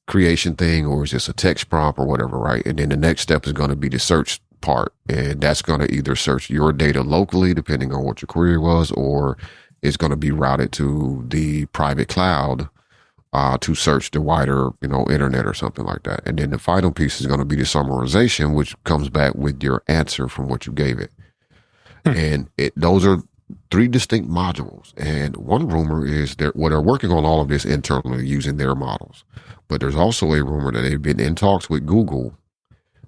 creation thing, or is this a text prompt or whatever, right? And then the next step is going to be the search part, and that's going to either search your data locally, depending on what your query was, or it's going to be routed to the private cloud to search the wider, internet or something like that. And then the final piece is going to be the summarization, which comes back with your answer from what you gave it. And those are 3 distinct modules. And one rumor is they're working on all of this internally using their models. But there's also a rumor that they've been in talks with Google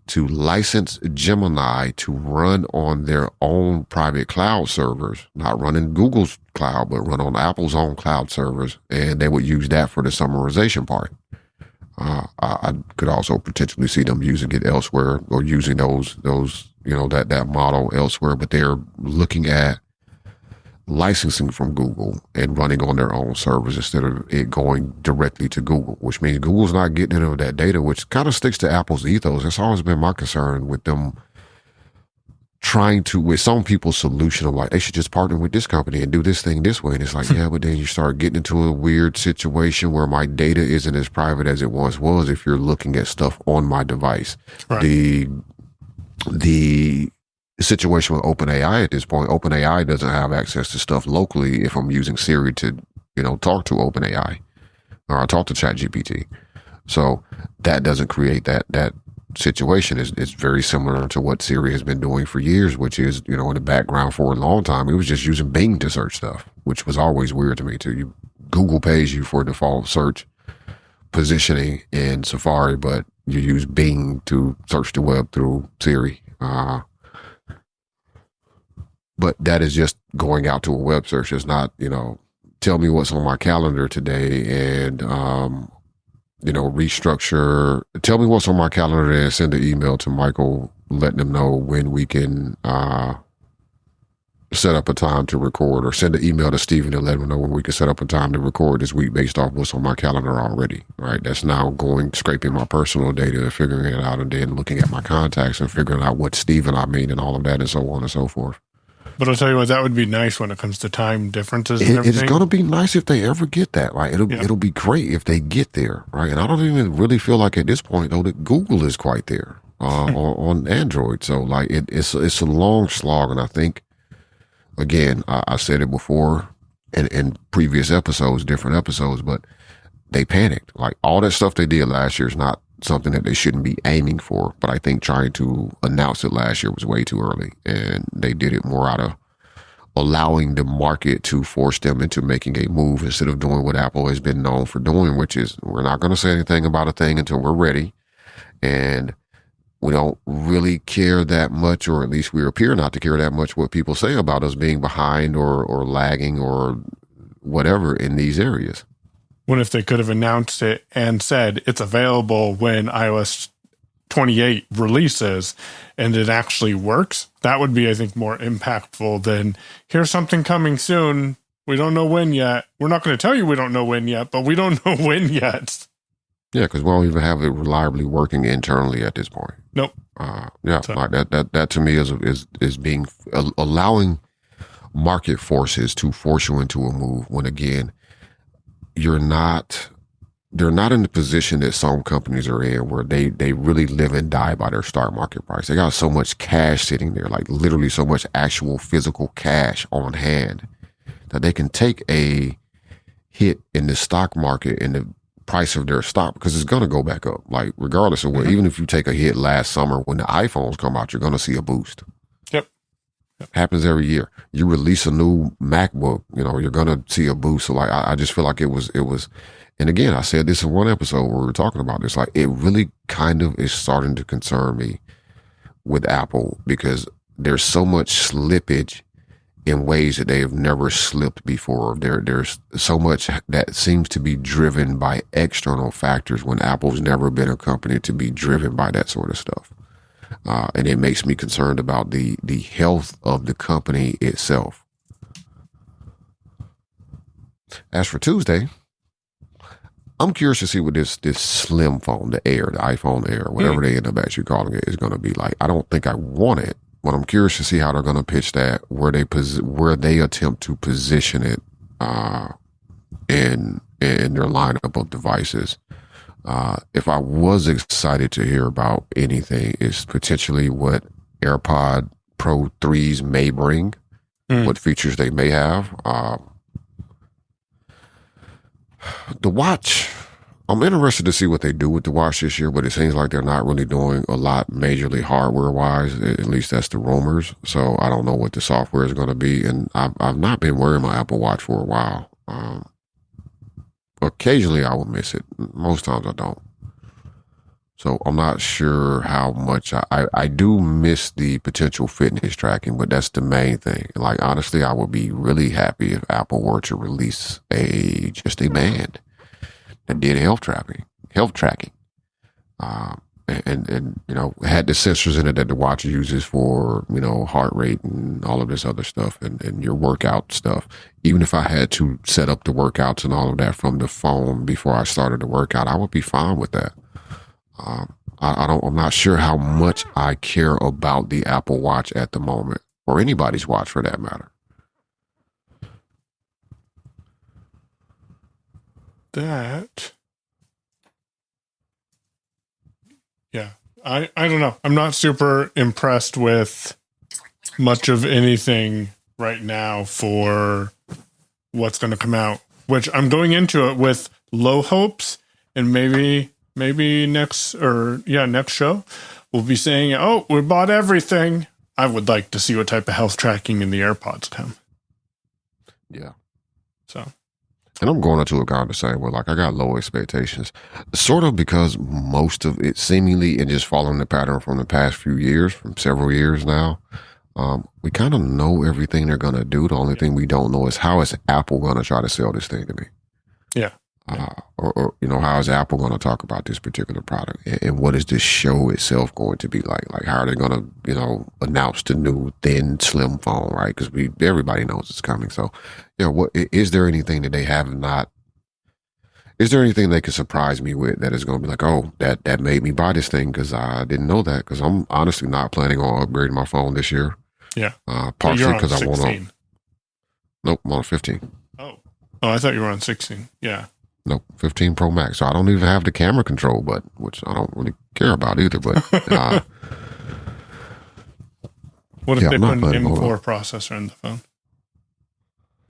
to license Gemini to run on their own private cloud servers, not running Google's cloud, but run on Apple's own cloud servers. And they would use that for the summarization part. I could also potentially see them using it elsewhere, or using those that model elsewhere, but they're looking at licensing from Google and running on their own servers instead of it going directly to Google, which means Google's not getting into that data, which kind of sticks to Apple's ethos. That's always been my concern with them with some people's solution of like, they should just partner with this company and do this thing this way. And it's like, yeah, but then you start getting into a weird situation where my data isn't as private as it once was if you're looking at stuff on my device. Right. The situation with OpenAI at this point, OpenAI doesn't have access to stuff locally if I'm using Siri to, talk to OpenAI or talk to ChatGPT. So that doesn't create that situation. It's very similar to what Siri has been doing for years, which is, in the background for a long time, it was just using Bing to search stuff, which was always weird to me too. Google pays you for default search positioning in Safari, but you use Bing to search the web through Siri. But that is just going out to a web search. It's not, tell me what's on my calendar today and, restructure. Tell me what's on my calendar and send an email to Michael, letting them know when we can set up a time to record, or send an email to Steven and let him know when we can set up a time to record this week based off what's on my calendar already, right? That's now scraping my personal data and figuring it out, and then looking at my contacts and figuring out what Steven I mean and all of that and so on and so forth. But I'll tell you what, that would be nice when it comes to time differences and everything. It's going to be nice if they ever get that, right? It'll be great if they get there, right? And I don't even really feel like at this point, though, that Google is quite there on Android. So, like, it's a long slog. And I think, again, I said it before in previous episodes, different episodes, but they panicked. Like, all that stuff they did last year is not something that they shouldn't be aiming for, but I think trying to announce it last year was way too early, and they did it more out of allowing the market to force them into making a move instead of doing what Apple has been known for doing, which is, we're not going to say anything about a thing until we're ready, and We don't really care that much, or at least we appear not to care that much what people say about us being behind or lagging or whatever in these areas. What if they could have announced it and said it's available when iOS 28 releases and it actually works? That would be, I think, more impactful than here's something coming soon. We don't know when yet. We're not going to tell you we don't know when yet, but we don't know when yet. Yeah, because we don't even have it reliably working internally at this point. Nope. Yeah, so, like that to me is being allowing market forces to force you into a move when, again, they're not in the position that some companies are in where they really live and die by their stock market price. They got so much cash sitting there, like literally so much actual physical cash on hand, that they can take a hit in the stock market in the price of their stock, because it's going to go back up. Like, regardless of what, even if you take a hit last summer when the iPhones come out, you're going to see a boost. Yep. Happens every year. You release a new MacBook, you're going to see a boost. So like, I just feel like it was, and again, I said this in one episode where we were talking about this, like it really kind of is starting to concern me with Apple, because there's so much slippage in ways that they have never slipped before. There's so much that seems to be driven by external factors when Apple's never been a company to be driven by that sort of stuff. And it makes me concerned about the health of the company itself. As for Tuesday, I'm curious to see what this slim phone, the Air, the iPhone Air, whatever they end up actually calling it, is going to be like. I don't think I want it, but I'm curious to see how they're going to pitch that, where they attempt to position it in their lineup of devices. If I was excited to hear about anything, it's potentially what AirPod Pro 3s may bring, what features they may have. The watch, I'm interested to see what they do with the watch this year, but it seems like they're not really doing a lot majorly hardware-wise. At least that's the rumors. So I don't know what the software is going to be. And I've not been wearing my Apple Watch for a while. Occasionally I will miss it. Most times I don't. So I'm not sure how much I do miss the potential fitness tracking, but that's the main thing. Like, honestly, I would be really happy if Apple were to release just a band that did health tracking, and had the sensors in it that the watch uses for, heart rate and all of this other stuff and your workout stuff. Even if I had to set up the workouts and all of that from the phone before I started the workout, I would be fine with that. I'm not sure how much I care about the Apple Watch at the moment, or anybody's watch for that matter. I don't know. I'm not super impressed with much of anything right now for what's going to come out, which I'm going into it with low hopes, and maybe next show we'll be saying, oh, we bought everything. I would like to see what type of health tracking in the AirPods come. Yeah. So. And I'm going into it kind of the same way. Like, I got low expectations, sort of, because most of it seemingly, and just following the pattern from the past few years, from several years now, we kind of know everything they're going to do. The only thing we don't know is how is Apple going to try to sell this thing to me? Yeah. Or how is Apple going to talk about this particular product, and what is this show itself going to be like? Like, how are they going to, announce the new thin, slim phone, right? Because everybody knows it's coming. So, what is there anything that they have not? Is there anything they could surprise me with that is going to be like, oh, that made me buy this thing because I didn't know that? Because I'm honestly not planning on upgrading my phone this year. Yeah. Partially because I want to. Nope, I'm on 15. Oh, I thought you were on 16. Yeah. Nope, 15 Pro Max. So I don't even have the camera control button, which I don't really care about either. But what if they put an M4 processor in the phone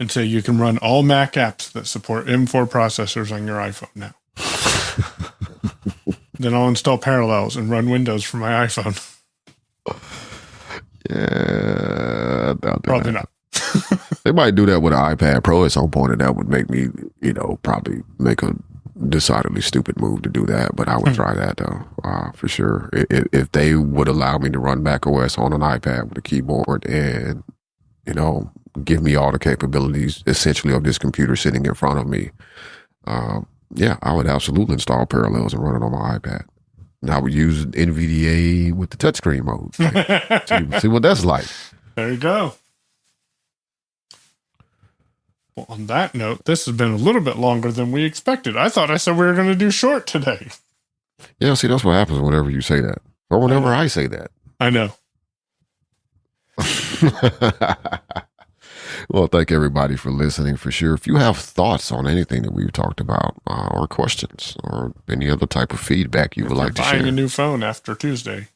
and say you can run all Mac apps that support M4 processors on your iPhone now? Then I'll install Parallels and run Windows from my iPhone. Yeah, probably not. They might do that with an iPad Pro at some point, and that would make me, probably make a decidedly stupid move to do that, but I would try that though, for sure. If they would allow me to run macOS on an iPad with a keyboard and, give me all the capabilities essentially of this computer sitting in front of me, yeah, I would absolutely install Parallels and run it on my iPad. And I would use NVDA with the touchscreen mode. See what that's like. There you go. Well, on that note, this has been a little bit longer than we expected. I thought I said we were going to do short today. Yeah, see, that's what happens whenever you say that. Or whenever I say that. I know. Well, thank everybody for listening for sure. If you have thoughts on anything that we've talked about, or questions, or any other type of feedback you would like to share. Buying a new phone after Tuesday.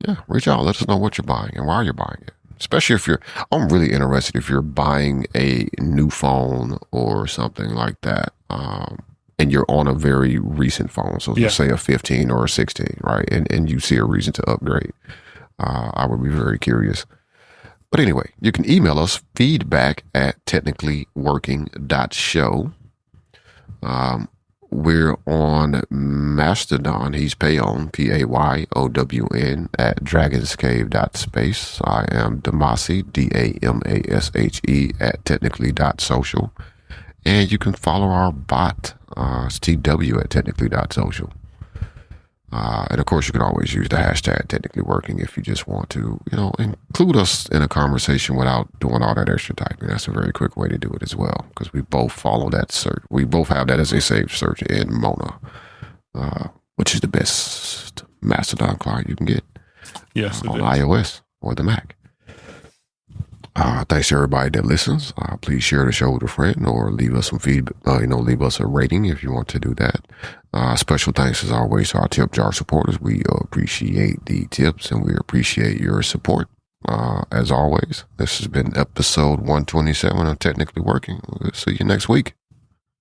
Yeah, reach out. Let us know what you're buying and why you're buying it. Especially if I'm really interested if you're buying a new phone or something like that, and you're on a very recent phone. So let's say a 15 or a 16, right? And you see a reason to upgrade. I would be very curious. But anyway, you can email us feedback@technicallyworking.show. We're on Mastodon. He's Payon, Payown, at dragonscave.space. I am Damasi, Damashe, at technically.social. And you can follow our bot, it's TW at technically.social. And of course, you can always use the hashtag technically working if you just want to, include us in a conversation without doing all that extra typing. That's a very quick way to do it as well, because we both follow that search. We both have that as a saved search in Mona, which is the best Mastodon client you can get. Yes, on iOS or the Mac. Thanks to everybody that listens. Please share the show with a friend or leave us some feedback. Leave us a rating if you want to do that. Special thanks as always to our tip jar supporters. We appreciate the tips and we appreciate your support. As always, this has been episode 127 of Technically Working. We'll see you next week.